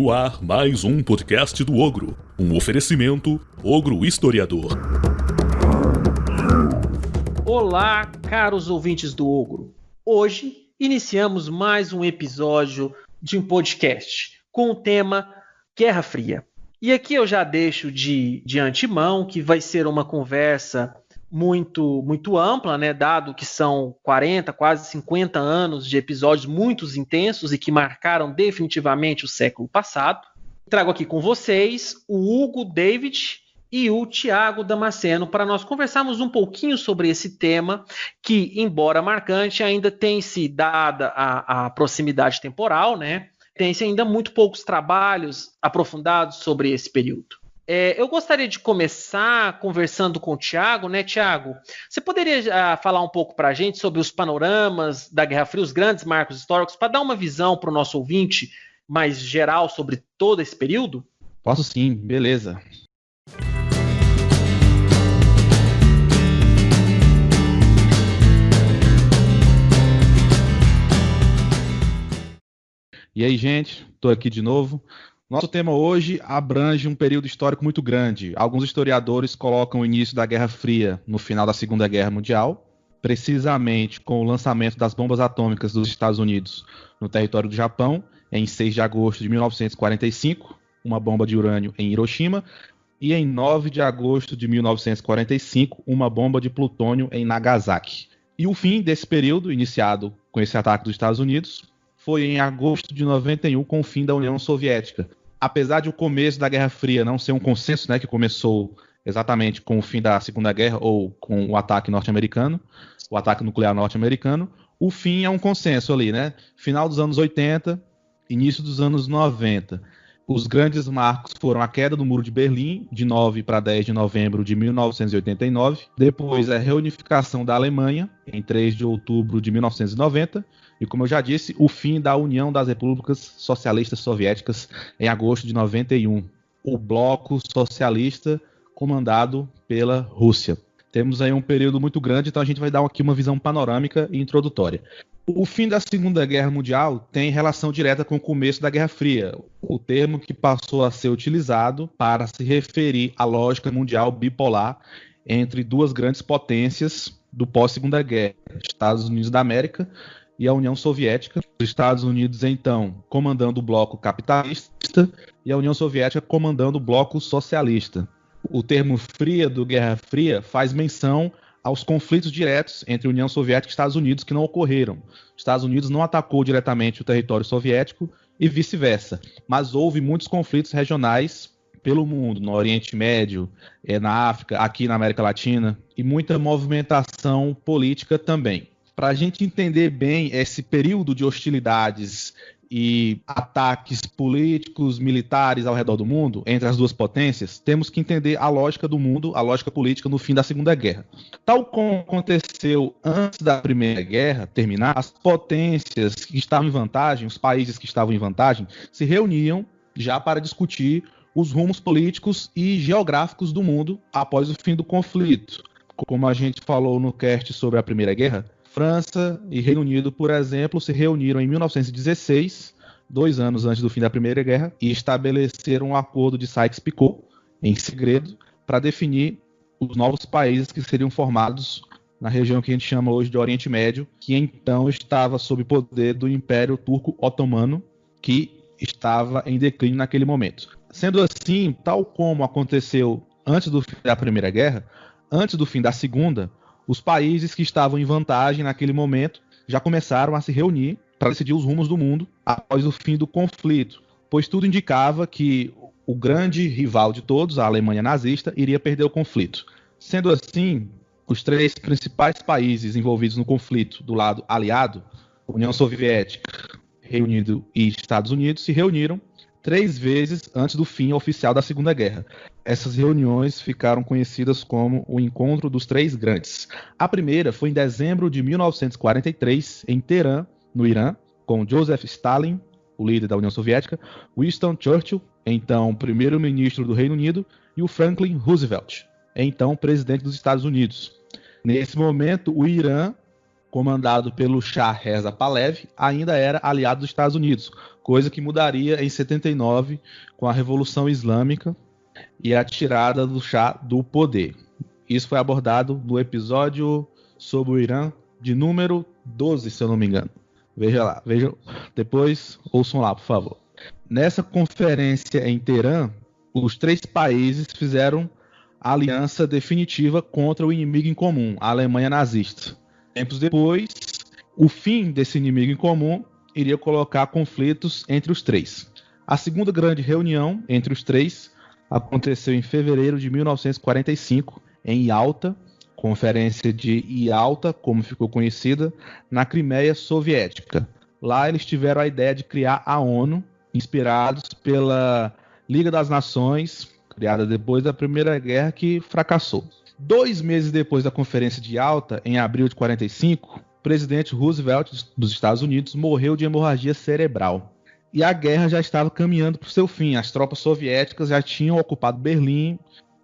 No ar, mais um podcast do Ogro. Um oferecimento Ogro Historiador. Olá, caros ouvintes do Ogro. Hoje iniciamos mais um episódio de um podcast com o tema Guerra Fria. E aqui eu já deixo de antemão que vai ser uma conversa muito ampla, né, dado que são 40, quase 50 anos de episódios muito intensos e que marcaram definitivamente o século passado. Trago aqui com vocês o Hugo David e o Tiago Damasceno para nós conversarmos um pouquinho sobre esse tema que, embora marcante, ainda tem-se, dada a proximidade temporal, né, tem-se ainda muito poucos trabalhos aprofundados sobre esse período. Eu gostaria de começar conversando com o Tiago, né, Tiago? Você poderia falar um pouco para a gente sobre os panoramas da Guerra Fria, os grandes marcos históricos, para dar uma visão para o nosso ouvinte mais geral sobre todo esse período? Posso sim, beleza. E aí, gente, estou aqui de novo. Nosso tema hoje abrange um período histórico muito grande. Alguns historiadores colocam o início da Guerra Fria no final da Segunda Guerra Mundial, precisamente com o lançamento das bombas atômicas dos Estados Unidos no território do Japão, em 6 de agosto de 1945, uma bomba de urânio em Hiroshima, e em 9 de agosto de 1945, uma bomba de plutônio em Nagasaki. E o fim desse período, iniciado com esse ataque dos Estados Unidos, foi em agosto de 91, com o fim da União Soviética. Apesar de o começo da Guerra Fria não ser um consenso, né, que começou exatamente com o fim da Segunda Guerra ou com o ataque norte-americano, o ataque nuclear norte-americano, o fim é um consenso ali, né? Final dos anos 80, início dos anos 90. Os grandes marcos foram a queda do Muro de Berlim, de 9 para 10 de novembro de 1989, depois a reunificação da Alemanha, em 3 de outubro de 1990, e, como eu já disse, o fim da União das Repúblicas Socialistas Soviéticas em agosto de 91. O bloco socialista comandado pela Rússia. Temos aí um período muito grande, então a gente vai dar aqui uma visão panorâmica e introdutória. O fim da Segunda Guerra Mundial tem relação direta com o começo da Guerra Fria, o termo que passou a ser utilizado para se referir à lógica mundial bipolar entre duas grandes potências do pós-Segunda Guerra, Estados Unidos da América e a União Soviética. Os Estados Unidos, então, comandando o bloco capitalista e a União Soviética comandando o bloco socialista. O termo fria do Guerra Fria faz menção aos conflitos diretos entre União Soviética e Estados Unidos que não ocorreram. Os Estados Unidos não atacou diretamente o território soviético e vice-versa, mas houve muitos conflitos regionais pelo mundo, no Oriente Médio, na África, aqui na América Latina, e muita movimentação política também. Para a gente entender bem esse período de hostilidades e ataques políticos, militares ao redor do mundo, entre as duas potências, temos que entender a lógica do mundo, a lógica política no fim da Segunda Guerra. Tal como aconteceu antes da Primeira Guerra terminar, as potências que estavam em vantagem, os países que estavam em vantagem, se reuniam já para discutir os rumos políticos e geográficos do mundo após o fim do conflito. Como a gente falou no cast sobre a Primeira Guerra, França e Reino Unido, por exemplo, se reuniram em 1916, 2 anos antes do fim da Primeira Guerra, e estabeleceram um acordo de Sykes-Picot, em segredo, para definir os novos países que seriam formados na região que a gente chama hoje de Oriente Médio, que então estava sob poder do Império Turco Otomano, que estava em declínio naquele momento. Sendo assim, tal como aconteceu antes do fim da Primeira Guerra, antes do fim da Segunda, os países que estavam em vantagem naquele momento já começaram a se reunir para decidir os rumos do mundo após o fim do conflito, pois tudo indicava que o grande rival de todos, a Alemanha nazista, iria perder o conflito. Sendo assim, os 3 principais países envolvidos no conflito do lado aliado, União Soviética, Reino Unido e Estados Unidos, se reuniram 3 vezes antes do fim oficial da Segunda Guerra. Essas reuniões ficaram conhecidas como o Encontro dos Três Grandes. A primeira foi em dezembro de 1943, em Teherã, no Irã, com Joseph Stalin, o líder da União Soviética, Winston Churchill, então primeiro-ministro do Reino Unido, e o Franklin Roosevelt, então presidente dos Estados Unidos. Nesse momento, o Irã comandado pelo Shah Reza Pahlavi, ainda era aliado dos Estados Unidos, coisa que mudaria em 79 com a Revolução Islâmica e a tirada do Shah do poder. Isso foi abordado no episódio sobre o Irã de número 12, se eu não me engano. Veja lá, depois ouçam lá, por favor. Nessa conferência em Teherã, os 3 países fizeram a aliança definitiva contra o inimigo em comum, a Alemanha nazista. Tempos depois, o fim desse inimigo em comum iria colocar conflitos entre os 3. A segunda grande reunião entre os 3 aconteceu em fevereiro de 1945, em Yalta, Conferência de Yalta, como ficou conhecida, na Crimeia Soviética. Lá eles tiveram a ideia de criar a ONU, inspirados pela Liga das Nações, criada depois da Primeira Guerra, que fracassou. 2 meses depois da Conferência de Yalta, em abril de 1945, o presidente Roosevelt dos Estados Unidos morreu de hemorragia cerebral. E a guerra já estava caminhando para o seu fim. As tropas soviéticas já tinham ocupado Berlim,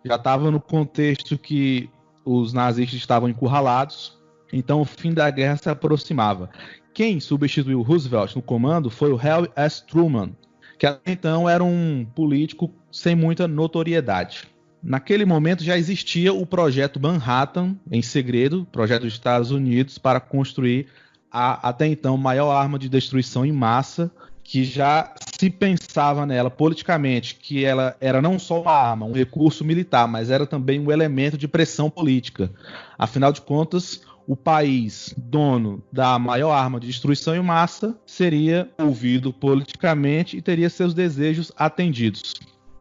já estava no contexto que os nazistas estavam encurralados, então o fim da guerra se aproximava. Quem substituiu Roosevelt no comando foi o Harry S. Truman, que até então era um político sem muita notoriedade. Naquele momento já existia o projeto Manhattan, em segredo, projeto dos Estados Unidos, para construir a até então maior arma de destruição em massa, que já se pensava nela politicamente, que ela era não só uma arma, um recurso militar, mas era também um elemento de pressão política. Afinal de contas, o país dono da maior arma de destruição em massa seria ouvido politicamente e teria seus desejos atendidos.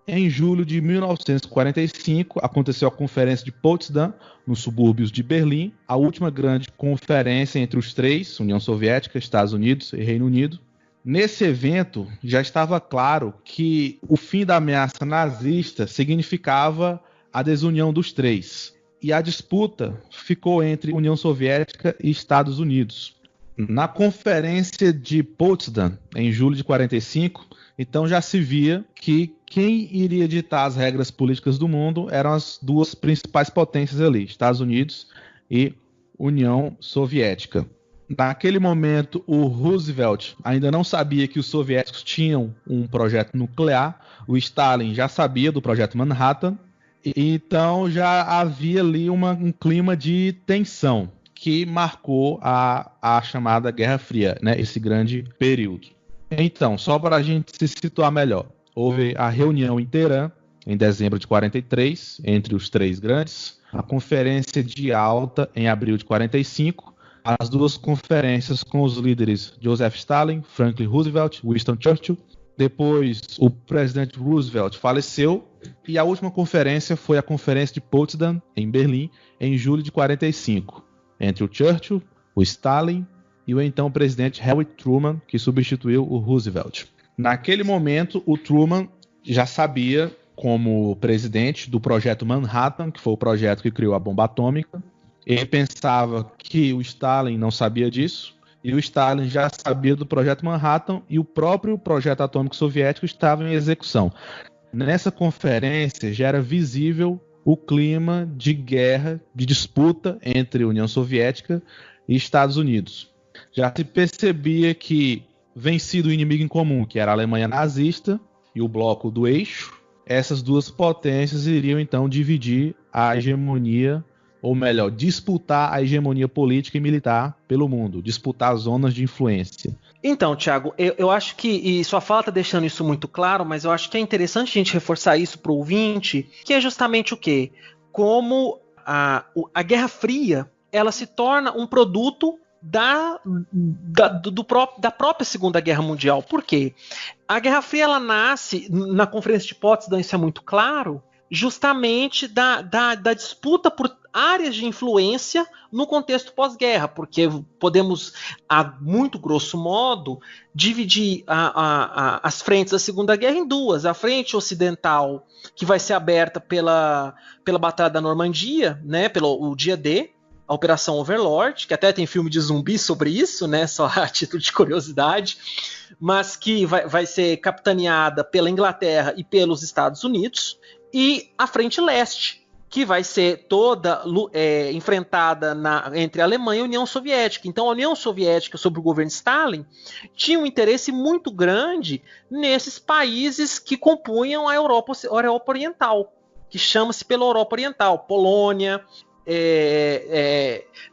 Em julho de 1945, aconteceu a Conferência de Potsdam, nos subúrbios de Berlim, a última grande conferência entre os 3, União Soviética, Estados Unidos e Reino Unido. Nesse evento, já estava claro que o fim da ameaça nazista significava a desunião dos 3. E a disputa ficou entre União Soviética e Estados Unidos. Na Conferência de Potsdam, em julho de 1945, então já se via que quem iria ditar as regras políticas do mundo eram as 2 principais potências ali, Estados Unidos e União Soviética. Naquele momento, o Roosevelt ainda não sabia que os soviéticos tinham um projeto nuclear, o Stalin já sabia do projeto Manhattan, então já havia ali um clima de tensão que marcou a chamada Guerra Fria, né, esse grande período. Então, só para a gente se situar melhor, houve a reunião em Teherã, em dezembro de 1943, entre os 3 grandes, a Conferência de Yalta, em abril de 1945, as 2 conferências com os líderes Joseph Stalin, Franklin Roosevelt, Winston Churchill. Depois, o presidente Roosevelt faleceu e a última conferência foi a Conferência de Potsdam, em Berlim, em julho de 1945, entre o Churchill, o Stalin e o então presidente Harry Truman, que substituiu o Roosevelt. Naquele momento, o Truman já sabia, como presidente, do projeto Manhattan, que foi o projeto que criou a bomba atômica. Ele pensava que o Stalin não sabia disso, e o Stalin já sabia do projeto Manhattan, e o próprio projeto atômico soviético estava em execução. Nessa conferência já era visível o clima de guerra, de disputa entre a União Soviética e Estados Unidos. Já se percebia que, vencido o inimigo em comum, que era a Alemanha nazista e o bloco do eixo, essas 2 potências iriam então dividir a hegemonia, ou melhor, disputar a hegemonia política e militar pelo mundo, disputar zonas de influência. Então, Thiago, eu acho que, e sua fala está deixando isso muito claro, mas eu acho que é interessante a gente reforçar isso para o ouvinte, que é justamente o quê? Como a Guerra Fria, ela se torna um produto da própria Segunda Guerra Mundial. Por quê? A Guerra Fria, ela nasce, na Conferência de Potsdam, isso é muito claro, justamente da disputa por áreas de influência no contexto pós-guerra, porque podemos, a muito grosso modo, dividir as frentes da Segunda Guerra em 2. A frente ocidental, que vai ser aberta pela Batalha da Normandia, né, pelo dia D, a Operação Overlord, que até tem filme de zumbi sobre isso, né, só a título de curiosidade, mas que vai ser capitaneada pela Inglaterra e pelos Estados Unidos, e a frente leste, que vai ser toda enfrentada entre a Alemanha e a União Soviética. Então, a União Soviética, sob o governo Stalin, tinha um interesse muito grande nesses países que compunham a Europa Oriental, que chama-se pela Europa Oriental, Polônia,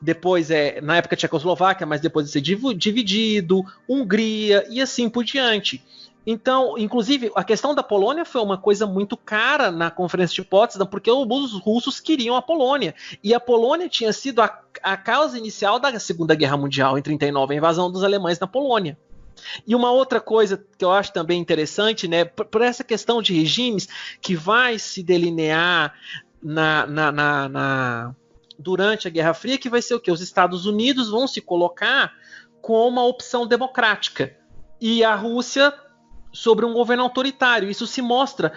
depois na época Tchecoslováquia, mas depois de ser dividido, Hungria e assim por diante. Então, inclusive, a questão da Polônia foi uma coisa muito cara na Conferência de Potsdam, porque os russos queriam a Polônia. E a Polônia tinha sido a causa inicial da Segunda Guerra Mundial, em 1939, a invasão dos alemães na Polônia. E uma outra coisa que eu acho também interessante, né, por essa questão de regimes que vai se delinear durante a Guerra Fria, que vai ser o quê? Os Estados Unidos vão se colocar como uma opção democrática. E a Rússia sobre um governo autoritário. Isso se mostra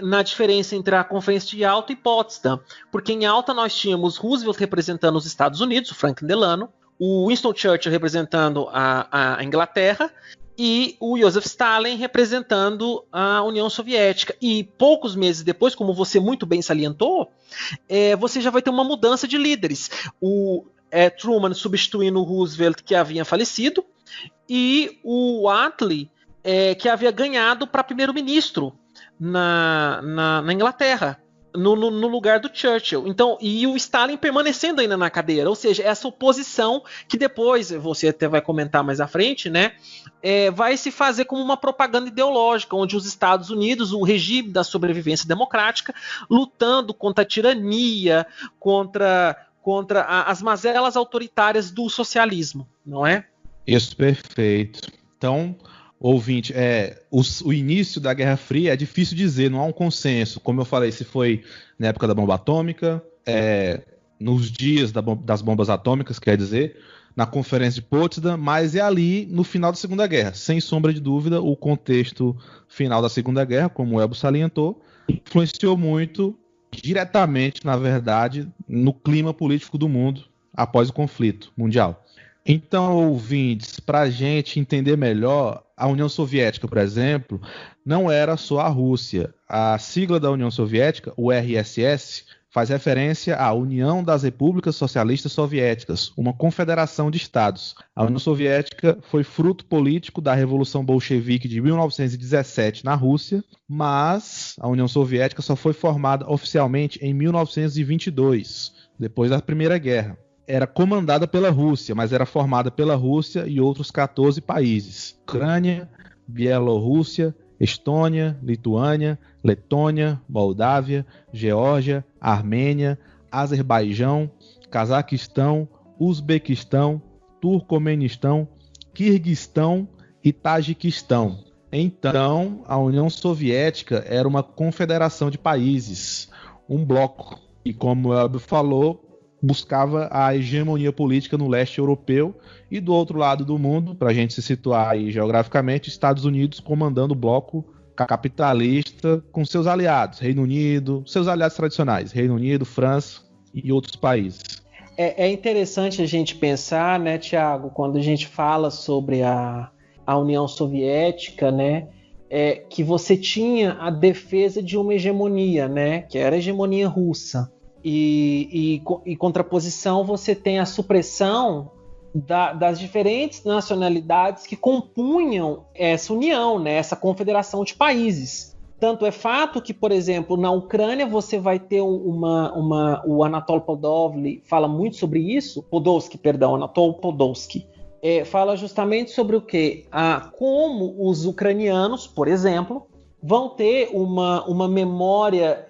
na diferença entre a Conferência de Yalta e Potsdam, porque em Yalta nós tínhamos Roosevelt representando os Estados Unidos, o Franklin Delano, o Winston Churchill representando a Inglaterra e o Joseph Stalin representando a União Soviética. E poucos meses depois, como você muito bem salientou, você já vai ter uma mudança de líderes. O Truman substituindo o Roosevelt, que havia falecido, e o Attlee, que havia ganhado para primeiro-ministro na Inglaterra, no lugar do Churchill. Então, e o Stalin permanecendo ainda na cadeira, ou seja, essa oposição que depois, você até vai comentar mais à frente, né, vai se fazer como uma propaganda ideológica, onde os Estados Unidos, o regime da sobrevivência democrática, lutando contra a tirania, contra as mazelas autoritárias do socialismo, não é? Isso, perfeito. Então, ouvinte, o início da Guerra Fria é difícil dizer, não há um consenso. Como eu falei, se foi na época da bomba atômica, nos dias das bombas atômicas, quer dizer, na Conferência de Potsdam, mas é ali no final da Segunda Guerra. Sem sombra de dúvida, o contexto final da Segunda Guerra, como o Elbo salientou, influenciou muito, diretamente, na verdade, no clima político do mundo após o conflito mundial. Então, ouvintes, para a gente entender melhor, a União Soviética, por exemplo, não era só a Rússia. A sigla da União Soviética, o RSS, faz referência à União das Repúblicas Socialistas Soviéticas, uma confederação de estados. A União Soviética foi fruto político da Revolução Bolchevique de 1917 na Rússia, mas a União Soviética só foi formada oficialmente em 1922, depois da Primeira Guerra. Era comandada pela Rússia, mas era formada pela Rússia e outros 14 países: Ucrânia, Bielorrússia, Estônia, Lituânia, Letônia, Moldávia, Geórgia, Armênia, Azerbaijão, Cazaquistão, Uzbequistão, Turcomenistão, Quirguistão e Tajiquistão. Então, a União Soviética era uma confederação de países, um bloco, e como o Elbio falou, buscava a hegemonia política no leste europeu e do outro lado do mundo, para a gente se situar aí geograficamente, Estados Unidos comandando o bloco capitalista com seus aliados, Reino Unido, seus aliados tradicionais, Reino Unido, França e outros países. É interessante a gente pensar, né, Tiago, quando a gente fala sobre a União Soviética, né, que você tinha a defesa de uma hegemonia, né, que era a hegemonia russa. E contraposição, você tem a supressão das diferentes nacionalidades que compunham essa união, né, essa confederação de países. Tanto é fato que, por exemplo, na Ucrânia você vai ter o Anatol Podolsky fala muito sobre isso, Anatol Podolsky, fala justamente sobre o quê? Como os ucranianos, por exemplo, vão ter uma memória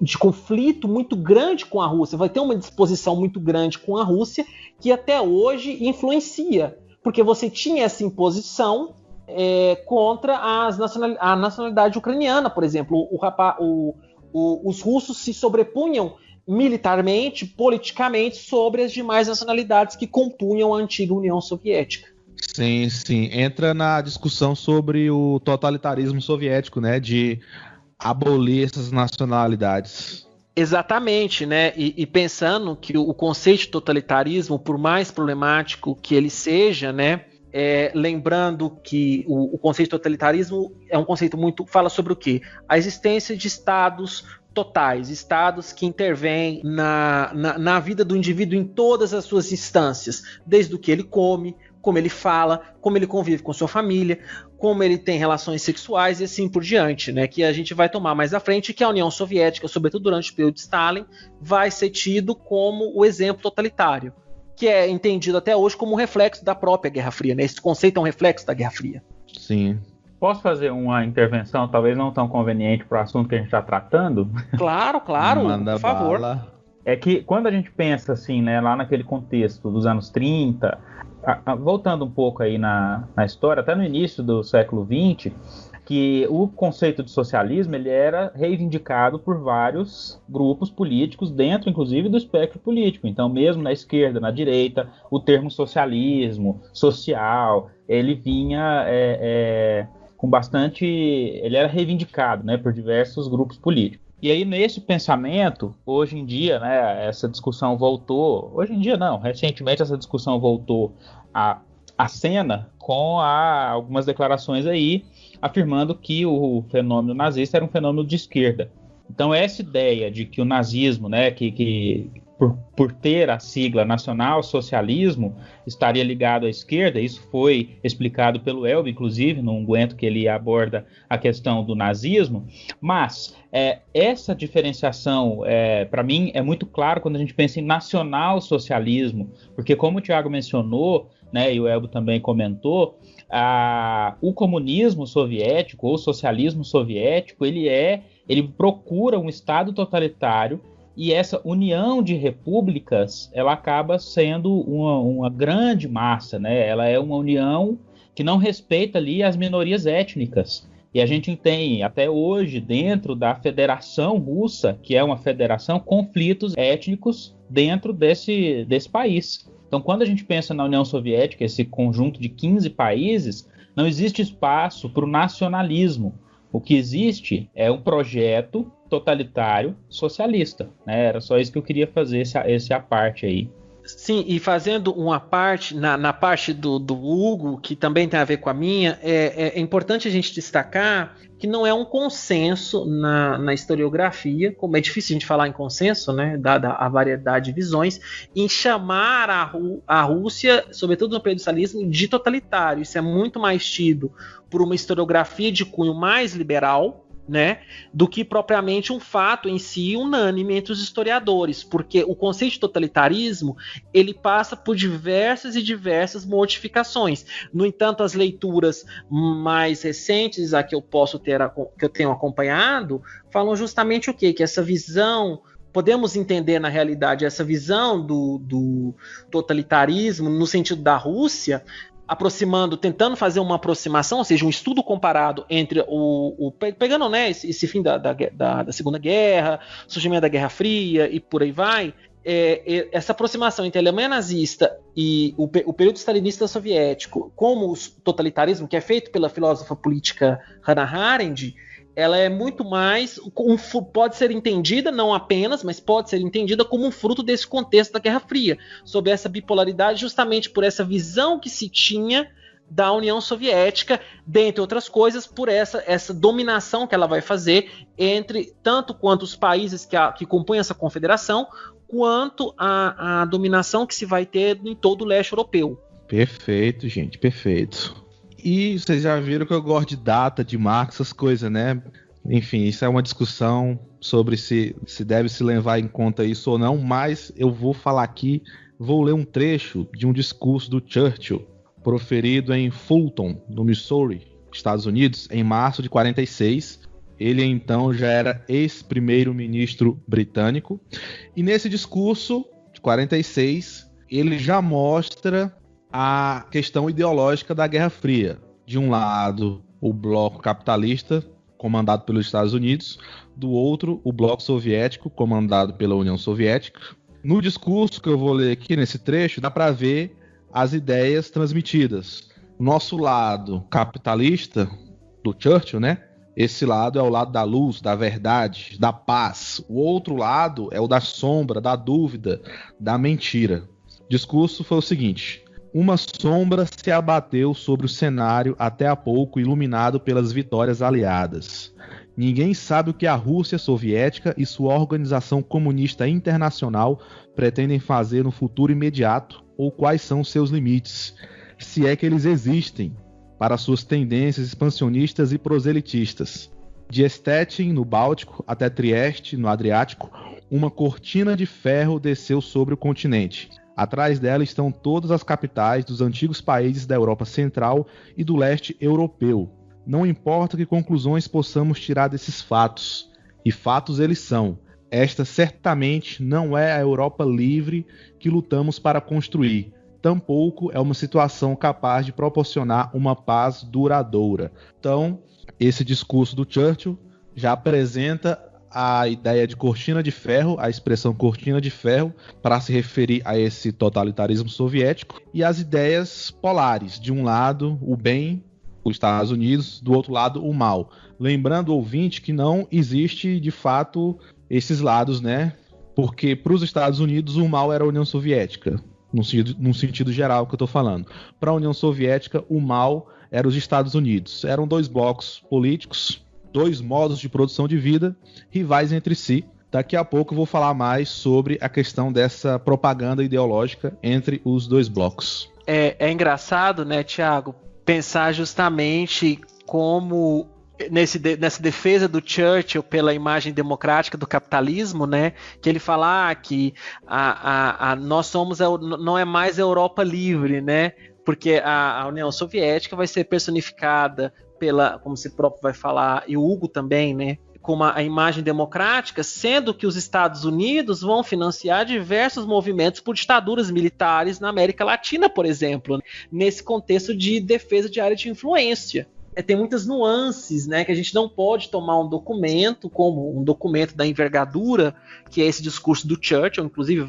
de conflito muito grande com a Rússia, vai ter uma disposição muito grande com a Rússia, que até hoje influencia, porque você tinha essa imposição contra a nacionalidade ucraniana, por exemplo. Os russos se sobrepunham militarmente, politicamente, sobre as demais nacionalidades que compunham a antiga União Soviética. Sim, sim. Entra na discussão sobre o totalitarismo soviético, né? De abolir essas nacionalidades. Exatamente, né? E pensando que o conceito de totalitarismo, por mais problemático que ele seja, né? Lembrando que o conceito de totalitarismo é um conceito muito... Fala sobre o quê? A existência de estados totais, estados que intervêm na vida do indivíduo em todas as suas instâncias, desde o que ele come, como ele fala, como ele convive com sua família, como ele tem relações sexuais e assim por diante, né? Que a gente vai tomar mais à frente, que a União Soviética, sobretudo durante o período de Stalin, vai ser tido como o exemplo totalitário, que é entendido até hoje como um reflexo da própria Guerra Fria, né? Esse conceito é um reflexo da Guerra Fria. Sim. Posso fazer uma intervenção, talvez não tão conveniente para o assunto que a gente está tratando? Claro, Manda por favor. bala. É que quando a gente pensa assim, né, lá naquele contexto dos anos 30, voltando um pouco aí na história, até no início do século XX, que o conceito de socialismo ele era reivindicado por vários grupos políticos dentro, inclusive, do espectro político. Então, mesmo na esquerda, na direita, o termo socialismo, social, ele vinha com bastante... Ele era reivindicado, né, por diversos grupos políticos. E aí, nesse pensamento, hoje em dia, né, essa discussão voltou... Hoje em dia não, recentemente essa discussão voltou à cena com algumas declarações aí afirmando que o fenômeno nazista era um fenômeno de esquerda. Então, essa ideia de que o nazismo, né, que por ter a sigla nacional-socialismo, estaria ligado à esquerda, isso foi explicado pelo Elber, inclusive, num guento que ele aborda a questão do nazismo, mas essa diferenciação, para mim, é muito claro quando a gente pensa em nacional-socialismo, porque como o Thiago mencionou, né, e o Elber também comentou, o comunismo soviético, ou o socialismo soviético, ele procura um Estado totalitário, e essa união de repúblicas, ela acaba sendo uma grande massa, né? Ela é uma união que não respeita ali as minorias étnicas. E a gente tem, até hoje, dentro da Federação Russa, que é uma federação, conflitos étnicos dentro desse país. Então, quando a gente pensa na União Soviética, esse conjunto de 15 países, não existe espaço para o nacionalismo. O que existe é um projeto totalitário socialista, né? Era só isso que eu queria fazer, esse à parte aí. Sim, e fazendo uma parte, na parte do Hugo, que também tem a ver com a minha, é importante a gente destacar que não é um consenso na historiografia, como é difícil a gente falar em consenso, né, dada a variedade de visões, em chamar a Rússia, sobretudo no período stalinismo, de totalitário. Isso é muito mais tido por uma historiografia de cunho mais liberal, né, do que propriamente um fato em si unânime entre os historiadores, porque o conceito de totalitarismo ele passa por diversas e diversas modificações. No entanto, as leituras mais recentes a que eu tenho acompanhado falam justamente o quê? Que essa visão, podemos entender na realidade essa visão do totalitarismo no sentido da Rússia, tentando fazer uma aproximação, ou seja, um estudo comparado entre pegando, né, esse fim da Segunda Guerra, surgimento da Guerra Fria e por aí vai, essa aproximação entre a Alemanha nazista e o período stalinista soviético, como o totalitarismo, que é feito pela filósofa política Hannah Arendt, ela é muito mais, pode ser entendida, não apenas, mas pode ser entendida como um fruto desse contexto da Guerra Fria, sob essa bipolaridade, justamente por essa visão que se tinha da União Soviética, dentre outras coisas, por essa dominação que ela vai fazer entre, tanto quanto os países que compõem essa confederação, quanto a dominação que se vai ter em todo o leste europeu. Perfeito, gente, perfeito. E vocês já viram que eu gosto de data, de Marx, essas coisas, né? Enfim, isso é uma discussão sobre se deve se levar em conta isso ou não, mas eu vou falar aqui, vou ler um trecho de um discurso do Churchill, proferido em Fulton, no Missouri, Estados Unidos, em março de 46. Ele, então, já era ex-primeiro-ministro britânico. E nesse discurso de 46, ele já mostra a questão ideológica da Guerra Fria. De um lado, o bloco capitalista, comandado pelos Estados Unidos, do outro, o bloco soviético, comandado pela União Soviética. No discurso que eu vou ler aqui, nesse trecho, dá para ver as ideias transmitidas. Nosso lado capitalista, do Churchill, né? Esse lado é o lado da luz, da verdade, da paz. O outro lado é o da sombra, da dúvida, da mentira. O discurso foi o seguinte: uma sombra se abateu sobre o cenário até há pouco iluminado pelas vitórias aliadas. Ninguém sabe o que a Rússia soviética e sua organização comunista internacional pretendem fazer no futuro imediato ou quais são seus limites, se é que eles existem, para suas tendências expansionistas e proselitistas. De Stettin, no Báltico, até Trieste, no Adriático, uma cortina de ferro desceu sobre o continente. Atrás dela estão todas as capitais dos antigos países da Europa Central e do leste europeu. Não importa que conclusões possamos tirar desses fatos, e fatos eles são. Esta certamente não é a Europa livre que lutamos para construir. Tampouco é uma situação capaz de proporcionar uma paz duradoura. Então, esse discurso do Churchill já apresenta a ideia de cortina de ferro, a expressão cortina de ferro, para se referir a esse totalitarismo soviético, e as ideias polares, de um lado o bem, os Estados Unidos, do outro lado o mal. Lembrando, ouvinte, que não existe de fato esses lados, né? Porque para os Estados Unidos o mal era a União Soviética, num sentido geral que eu estou falando. Para a União Soviética o mal era os Estados Unidos. Eram dois blocos políticos, dois modos de produção de vida, rivais entre si. Daqui a pouco eu vou falar mais sobre a questão dessa propaganda ideológica entre os dois blocos. É engraçado, né, Tiago, pensar justamente como nessa defesa do Churchill pela imagem democrática do capitalismo, né, que ele fala que nós somos não é mais a Europa livre, né, porque a União Soviética vai ser personificada pela, como você próprio vai falar, e o Hugo também, né, como a imagem democrática, sendo que os Estados Unidos vão financiar diversos movimentos por ditaduras militares na América Latina, por exemplo, nesse contexto de defesa de área de influência. Tem muitas nuances, né, que a gente não pode tomar um documento como um documento da envergadura, que é esse discurso do Churchill, inclusive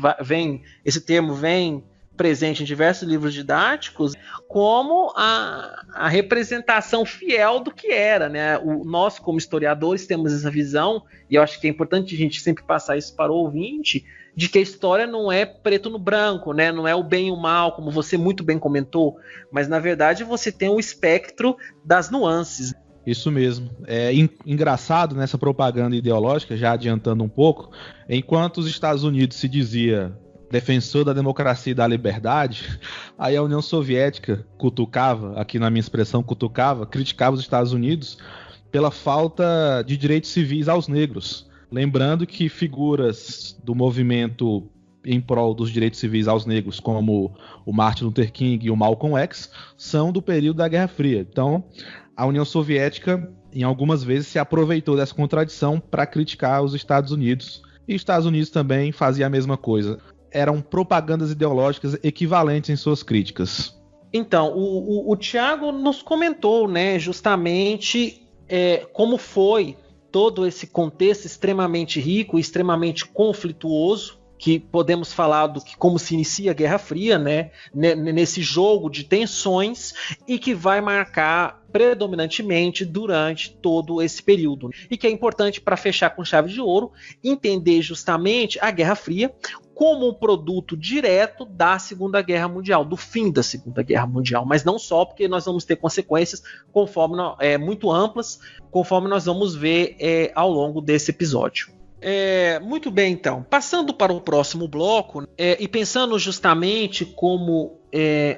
esse termo vem presente em diversos livros didáticos, como a representação fiel do que era, né? Nós, como historiadores, temos essa visão, e eu acho que é importante a gente sempre passar isso para o ouvinte, de que a história não é preto no branco, né? Não é o bem e o mal, como você muito bem comentou, mas, na verdade, você tem o espectro das nuances. Isso mesmo. É engraçado nessa propaganda ideológica, já adiantando um pouco, enquanto os Estados Unidos se dizia defensor da democracia e da liberdade, aí a União Soviética cutucava, aqui na minha expressão cutucava, criticava os Estados Unidos pela falta de direitos civis aos negros. Lembrando que figuras do movimento em prol dos direitos civis aos negros, como o Martin Luther King e o Malcolm X, são do período da Guerra Fria. Então, a União Soviética, em algumas vezes, se aproveitou dessa contradição para criticar os Estados Unidos. E os Estados Unidos também fazia a mesma coisa. Eram propagandas ideológicas equivalentes em suas críticas. Então, o Tiago nos comentou, né, justamente como foi todo esse contexto extremamente rico e extremamente conflituoso, que podemos falar do que como se inicia a Guerra Fria, né, nesse jogo de tensões, e que vai marcar predominantemente durante todo esse período. E que é importante, para fechar com chave de ouro, entender justamente a Guerra Fria como um produto direto da Segunda Guerra Mundial, do fim da Segunda Guerra Mundial, mas não só, porque nós vamos ter consequências muito amplas, conforme nós vamos ver ao longo desse episódio. Muito bem, então. Passando para o próximo bloco, e pensando justamente como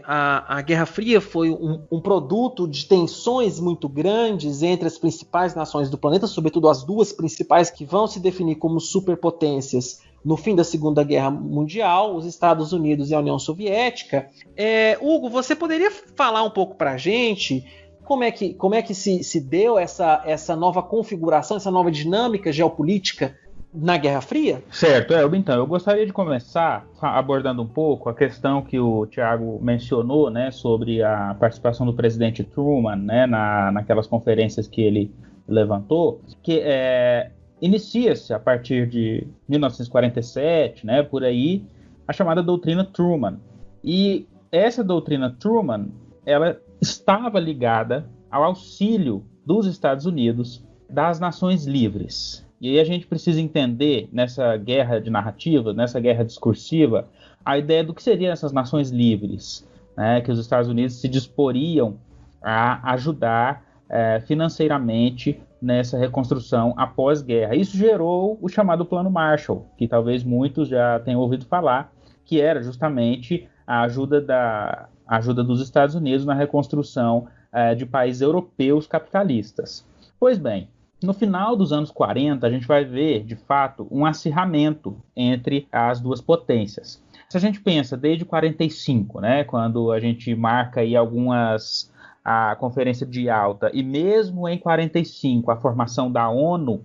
a Guerra Fria foi um produto de tensões muito grandes entre as principais nações do planeta, sobretudo as duas principais que vão se definir como superpotências no fim da Segunda Guerra Mundial, os Estados Unidos e a União Soviética. Hugo, você poderia falar um pouco para a gente como é que se deu essa nova configuração, essa nova dinâmica geopolítica na Guerra Fria? Certo, então, eu gostaria de começar abordando um pouco a questão que o Tiago mencionou, né, sobre a participação do presidente Truman, né, naquelas conferências que ele levantou, que inicia-se a partir de 1947, né, por aí, a chamada doutrina Truman. E essa doutrina Truman, ela estava ligada ao auxílio dos Estados Unidos das nações livres. E aí a gente precisa entender, nessa guerra de narrativa, nessa guerra discursiva, a ideia do que seriam essas nações livres, né, que os Estados Unidos se disporiam a ajudar financeiramente nessa reconstrução após-guerra. Isso gerou o chamado Plano Marshall, que talvez muitos já tenham ouvido falar, que era justamente a ajuda dos Estados Unidos na reconstrução de países europeus capitalistas. Pois bem, no final dos anos 40, a gente vai ver, de fato, um acirramento entre as duas potências. Se a gente pensa desde 45, né, quando a gente marca aí a Conferência de Yalta, e mesmo em 45, a formação da ONU,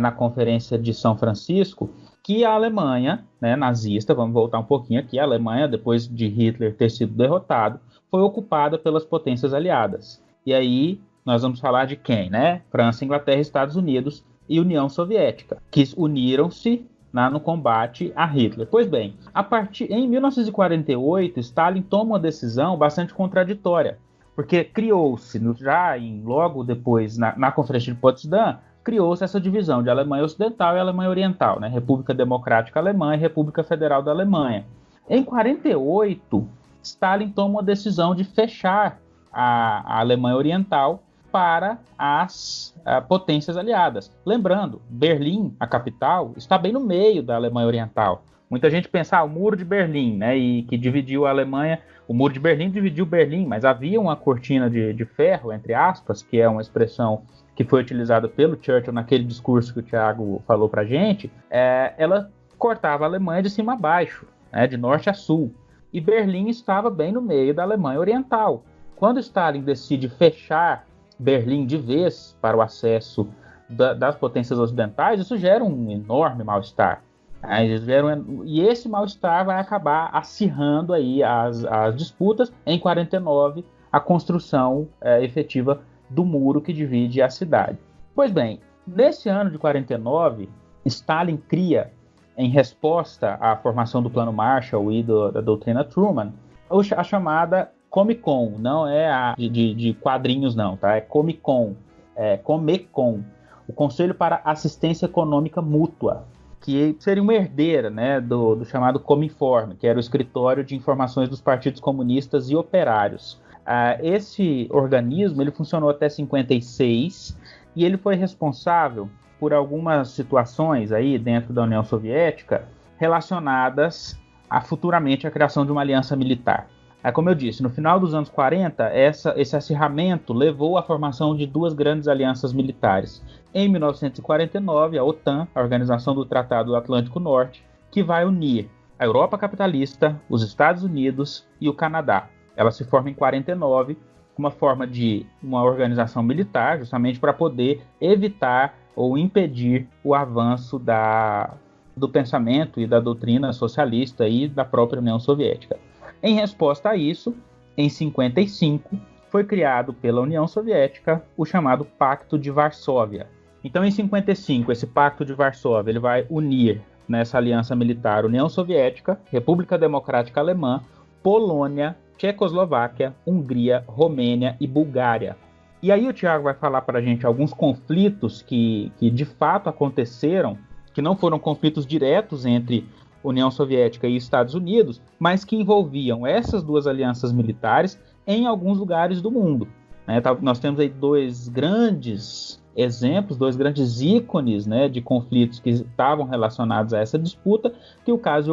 na Conferência de São Francisco, que a Alemanha, né, nazista, vamos voltar um pouquinho aqui, a Alemanha, depois de Hitler ter sido derrotado, foi ocupada pelas potências aliadas. E aí nós vamos falar de quem, né? França, Inglaterra, Estados Unidos e União Soviética, que uniram-se no combate a Hitler. Pois bem, em 1948, Stalin toma uma decisão bastante contraditória, porque criou-se, logo depois, na Conferência de Potsdam, criou-se essa divisão de Alemanha Ocidental e Alemanha Oriental, né? República Democrática Alemã e República Federal da Alemanha. Em 48, Stalin toma uma decisão de fechar a Alemanha Oriental para as potências aliadas. Lembrando, Berlim, a capital, está bem no meio da Alemanha Oriental. Muita gente pensa, o Muro de Berlim, né, e que dividiu a Alemanha, o Muro de Berlim dividiu Berlim, mas havia uma cortina de ferro, entre aspas, que é uma expressão que foi utilizada pelo Churchill naquele discurso que o Thiago falou para a gente, ela cortava a Alemanha de cima a baixo, né, de norte a sul. E Berlim estava bem no meio da Alemanha Oriental. Quando Stalin decide fechar Berlim de vez para o acesso das potências ocidentais, isso gera um enorme mal-estar. E esse mal-estar vai acabar acirrando aí as disputas. Em 49, a construção efetiva do muro que divide a cidade. Pois bem, nesse ano de 49, Stalin cria, em resposta à formação do Plano Marshall e da doutrina Truman, a chamada Comecon, não é de quadrinhos não, tá? É Comecon, Comecon, o Conselho para Assistência Econômica Mútua, que seria uma herdeira, né, do chamado Cominform, que era o escritório de informações dos partidos comunistas e operários. Esse organismo ele funcionou até 56 e ele foi responsável por algumas situações aí dentro da União Soviética relacionadas futuramente à criação de uma aliança militar. Como eu disse, no final dos anos 40, esse acirramento levou à formação de duas grandes alianças militares. Em 1949, a OTAN, a Organização do Tratado do Atlântico Norte, que vai unir a Europa capitalista, os Estados Unidos e o Canadá. Ela se forma em 49, uma forma de uma organização militar, justamente para poder evitar ou impedir o avanço do pensamento e da doutrina socialista e da própria União Soviética. Em resposta a isso, em 55, foi criado pela União Soviética o chamado Pacto de Varsóvia. Então, em 55, esse Pacto de Varsóvia ele vai unir nessa aliança militar União Soviética, República Democrática Alemã, Polônia, Tchecoslováquia, Hungria, Romênia e Bulgária. E aí o Thiago vai falar para a gente alguns conflitos que de fato aconteceram, que não foram conflitos diretos entre União Soviética e Estados Unidos, mas que envolviam essas duas alianças militares em alguns lugares do mundo. Nós temos aí dois grandes exemplos, dois grandes ícones, né, de conflitos que estavam relacionados a essa disputa, que é o caso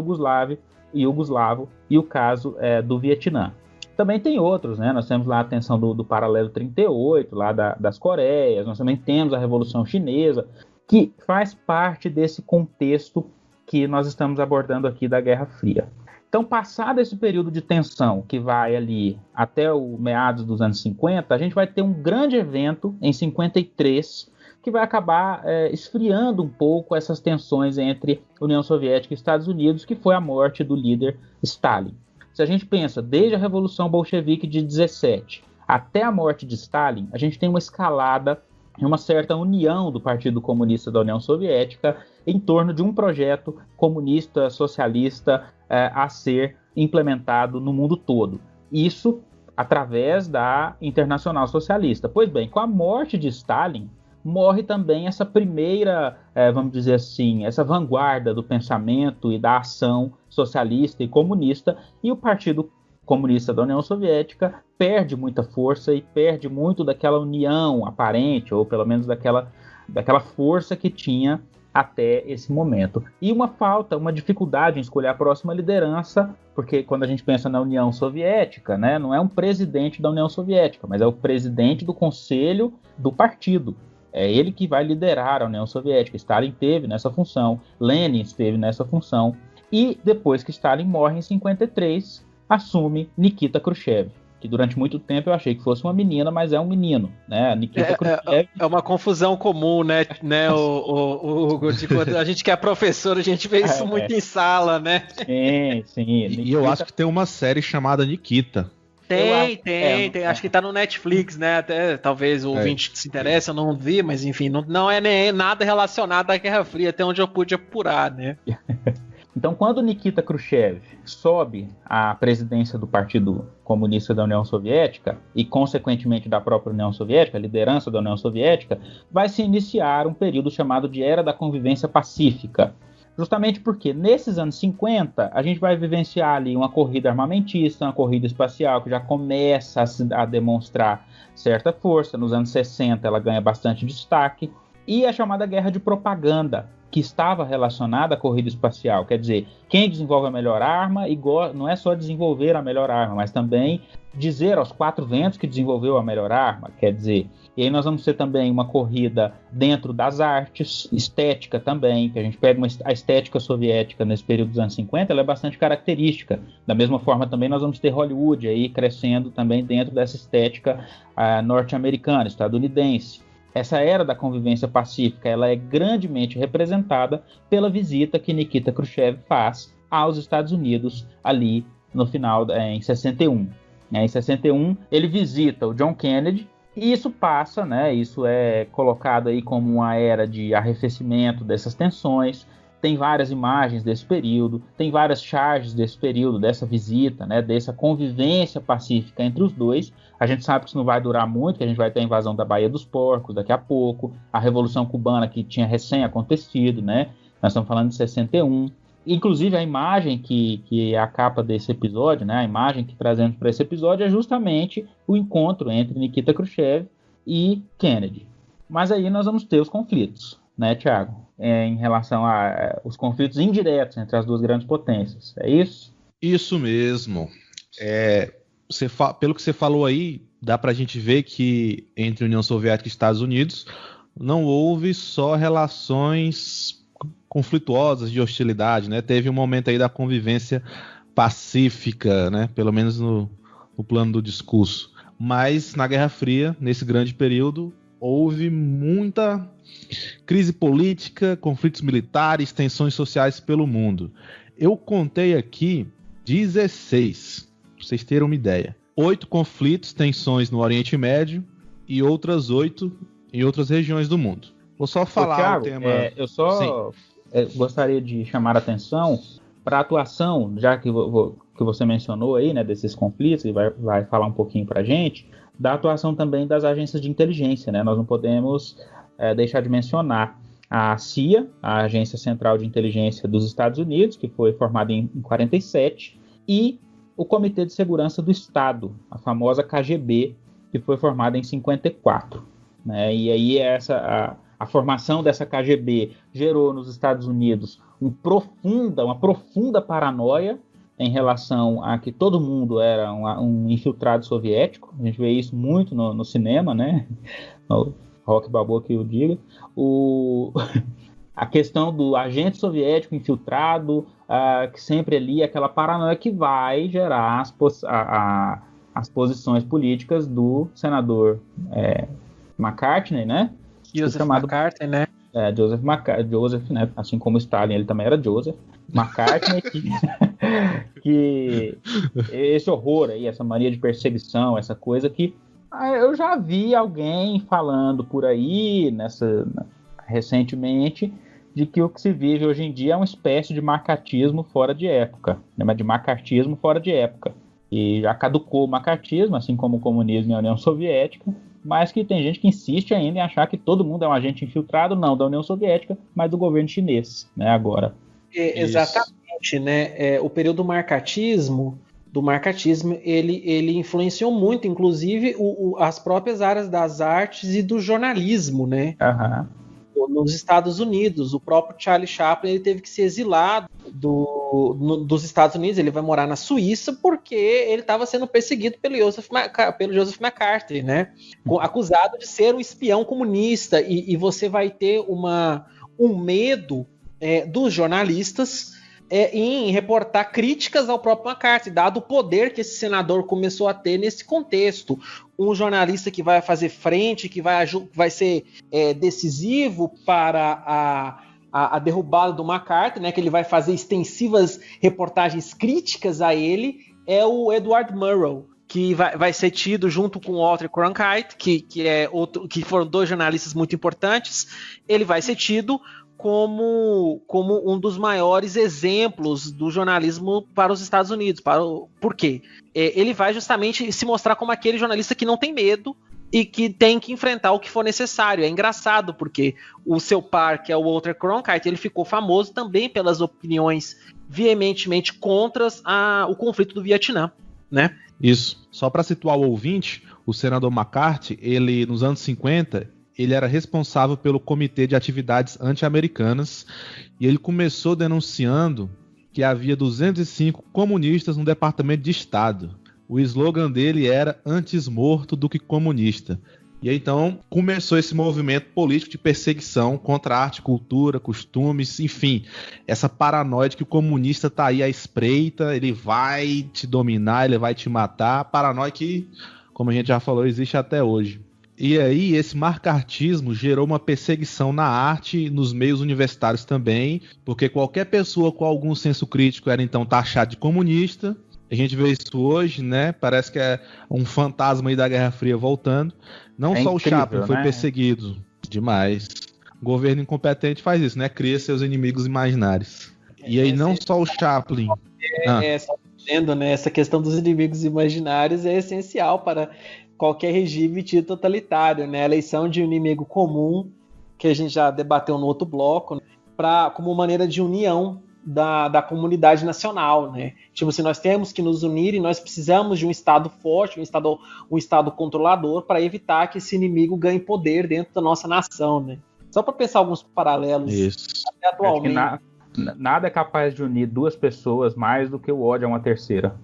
iugoslavo e o caso do Vietnã. Também tem outros, né? Nós temos lá a tensão do paralelo 38, lá das Coreias, nós também temos a Revolução Chinesa, que faz parte desse contexto que nós estamos abordando aqui da Guerra Fria. Então, passado esse período de tensão, que vai ali até o meados dos anos 50, a gente vai ter um grande evento em 53, que vai acabar esfriando um pouco essas tensões entre União Soviética e Estados Unidos, que foi a morte do líder Stalin. Se a gente pensa, desde a Revolução Bolchevique de 17 até a morte de Stalin, a gente tem uma escalada, uma certa união do Partido Comunista da União Soviética em torno de um projeto comunista, socialista, a ser implementado no mundo todo. Isso através da Internacional Socialista. Pois bem, com a morte de Stalin, morre também essa primeira, vamos dizer assim, essa vanguarda do pensamento e da ação socialista e comunista, e o Partido comunista da União Soviética perde muita força e perde muito daquela união aparente, ou pelo menos daquela força que tinha até esse momento. E uma dificuldade em escolher a próxima liderança, porque quando a gente pensa na União Soviética, né, não é um presidente da União Soviética, mas é o presidente do conselho do partido. É ele que vai liderar a União Soviética. Stalin teve nessa função, Lenin esteve nessa função, e depois que Stalin morre em 53, assume Nikita Khrushchev, que durante muito tempo eu achei que fosse uma menina, mas é um menino, né? Nikita Khrushchev... É uma confusão comum, né? Quando a gente que é professor, a gente vê isso muito em sala, né? Sim. E eu acho que tem uma série chamada Nikita. Tem. Acho que tá no Netflix, né? Até talvez o ouvinte que se interessa, eu não vi, mas enfim, não é nem nada relacionado à Guerra Fria, até onde eu pude apurar, né? Então, quando Nikita Khrushchev sobe à presidência do Partido Comunista da União Soviética e, consequentemente, da própria União Soviética, a liderança da União Soviética, vai se iniciar um período chamado de Era da Convivência Pacífica. Justamente porque, nesses anos 50, a gente vai vivenciar ali uma corrida armamentista, uma corrida espacial, que já começa a demonstrar certa força. Nos anos 60, ela ganha bastante destaque. E a chamada Guerra de Propaganda, que estava relacionada à corrida espacial. Quer dizer, quem desenvolve a melhor arma, não é só desenvolver a melhor arma, mas também dizer aos quatro ventos que desenvolveu a melhor arma. Quer dizer, e aí nós vamos ter também uma corrida dentro das artes, estética também, que a gente pega a estética soviética nesse período dos anos 50, ela é bastante característica. Da mesma forma também nós vamos ter Hollywood aí crescendo também dentro dessa estética norte-americana, estadunidense. Essa era da convivência pacífica, ela é grandemente representada pela visita que Nikita Khrushchev faz aos Estados Unidos ali no final, em 61. Em 61, ele visita o John Kennedy e isso passa, né? Isso é colocado aí como uma era de arrefecimento dessas tensões. Tem várias imagens desse período, tem várias charges desse período, dessa visita, né, dessa convivência pacífica entre os dois. A gente sabe que isso não vai durar muito, que a gente vai ter a invasão da Baía dos Porcos daqui a pouco, a Revolução Cubana que tinha recém acontecido, né? Nós estamos falando de 61. Inclusive a imagem que é a capa desse episódio, né, a imagem que trazemos para esse episódio é justamente o encontro entre Nikita Khrushchev e Kennedy. Mas aí nós vamos ter os conflitos, né, Thiago? Em relação aos conflitos indiretos entre as duas grandes potências. É isso? Isso mesmo. Pelo que você falou aí, dá pra gente ver que entre União Soviética e Estados Unidos não houve só relações conflituosas de hostilidade, né? Teve um momento aí da convivência pacífica, né? Pelo menos no plano do discurso. Mas na Guerra Fria, nesse grande período, houve muita crise política, conflitos militares, tensões sociais pelo mundo. Eu contei aqui 16, para vocês terem uma ideia. 8 conflitos, tensões no Oriente Médio e outras 8 em outras regiões do mundo. Vou só falar Thiago, o tema... eu só gostaria de chamar a atenção para a atuação, já que você mencionou aí, né, desses conflitos, e vai falar um pouquinho para a gente, da atuação também das agências de inteligência, né? Nós não podemos deixar de mencionar a CIA, a Agência Central de Inteligência dos Estados Unidos, que foi formada em 47, e o Comitê de Segurança do Estado, a famosa KGB, que foi formada em 54. Né? E aí a formação dessa KGB gerou nos Estados Unidos uma profunda paranoia em relação a que todo mundo era um infiltrado soviético. A gente vê isso muito no cinema, né? No Rock Balboa que eu diga. A questão do agente soviético infiltrado, que sempre ali, aquela paranoia que vai gerar as posições políticas do senador McCartney, né? Joseph McCarthy, né? Joseph, né? Assim como Stalin, ele também era Joseph McCartney, que esse horror aí, essa mania de perseguição, essa coisa que eu já vi alguém falando por aí, recentemente, de que o que se vive hoje em dia é uma espécie de macartismo fora de época, né? Mas de macartismo fora de época. E já caducou o macartismo, assim como o comunismo e a União Soviética, mas que tem gente que insiste ainda em achar que todo mundo é um agente infiltrado, não da União Soviética, mas do governo chinês, né, agora. Exatamente, né? O período do marcatismo, do McCarthyismo, ele influenciou muito, inclusive, as próprias áreas das artes e do jornalismo, né? Nos Estados Unidos. O próprio Charlie Chaplin ele teve que se exilar dos Estados Unidos. Ele vai morar na Suíça porque ele estava sendo perseguido pelo Joseph McCarthy, né? Acusado de ser um espião comunista. E você vai ter um medo dos jornalistas em reportar críticas ao próprio McCarthy, dado o poder que esse senador começou a ter nesse contexto. Um jornalista que vai fazer frente, que vai ser decisivo para a derrubada do McCarthy, né, que ele vai fazer extensivas reportagens críticas a ele, é o Edward Murrow, que vai ser tido junto com o Walter Cronkite, que foram dois jornalistas muito importantes. Ele vai ser tido como um dos maiores exemplos do jornalismo para os Estados Unidos. Por quê? Ele vai justamente se mostrar como aquele jornalista que não tem medo e que tem que enfrentar o que for necessário. É engraçado, porque o seu par, que é o Walter Cronkite, ele ficou famoso também pelas opiniões veementemente contra o conflito do Vietnã, né? Isso. Só para situar o ouvinte, o senador McCarthy, ele nos anos 50... ele era responsável pelo Comitê de Atividades Anti-Americanas e ele começou denunciando que havia 205 comunistas no Departamento de Estado. O slogan dele era "antes morto do que comunista". E aí, então, começou esse movimento político de perseguição contra arte, cultura, costumes, enfim, essa paranoia de que o comunista tá aí à espreita, ele vai te dominar, ele vai te matar, paranoia que, como a gente já falou, existe até hoje. E aí, esse McCarthyismo gerou uma perseguição na arte e nos meios universitários também, porque qualquer pessoa com algum senso crítico era então taxada de comunista. A gente vê isso hoje, né? Parece que é um fantasma aí da Guerra Fria voltando. Não só incrível, o Chaplin foi perseguido demais. O governo incompetente faz isso, né? Cria seus inimigos imaginários. E aí, não só o Chaplin... Só dizendo, né? Essa questão dos inimigos imaginários é essencial para qualquer regime totalitário, né? A eleição de um inimigo comum, que a gente já debateu no outro bloco, né? Como maneira de união da comunidade nacional, né? Tipo assim, nós temos que nos unir e nós precisamos de um Estado forte, um Estado controlador para evitar que esse inimigo ganhe poder dentro da nossa nação, né? Só para pensar alguns paralelos. Isso. Até atualmente. Nada é capaz de unir duas pessoas mais do que o ódio a uma terceira.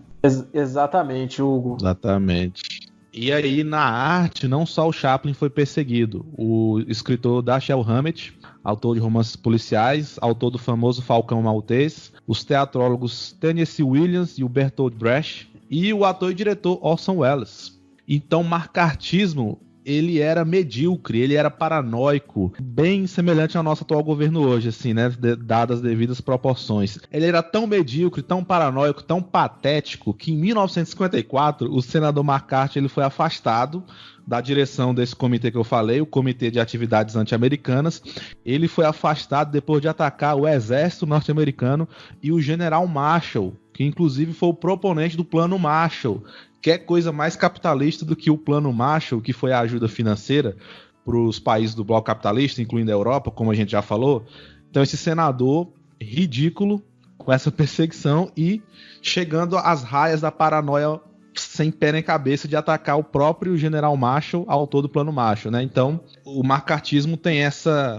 Exatamente, Hugo. Exatamente. E aí, na arte, não só o Chaplin foi perseguido. O escritor Dashiell Hammett, autor de romances policiais, autor do famoso Falcão Maltês, os teatrólogos Tennessee Williams e o Bertolt Brecht, e o ator e diretor Orson Welles. Então, o McCarthyismo, ele era medíocre, ele era paranoico, bem semelhante ao nosso atual governo hoje, assim, né, dadas as devidas proporções. Ele era tão medíocre, tão paranoico, tão patético, que em 1954, o senador McCarthy ele foi afastado da direção desse comitê que eu falei, o Comitê de Atividades Anti-Americanas. Ele foi afastado depois de atacar o exército norte-americano e o general Marshall, que inclusive foi o proponente do Plano Marshall. Que é coisa mais capitalista do que o Plano Marshall, que foi a ajuda financeira para os países do bloco capitalista, incluindo a Europa, como a gente já falou. Então esse senador ridículo, com essa perseguição e chegando às raias da paranoia sem pé nem cabeça de atacar o próprio general Marshall, autor do Plano Marshall, né? Então o McCarthyismo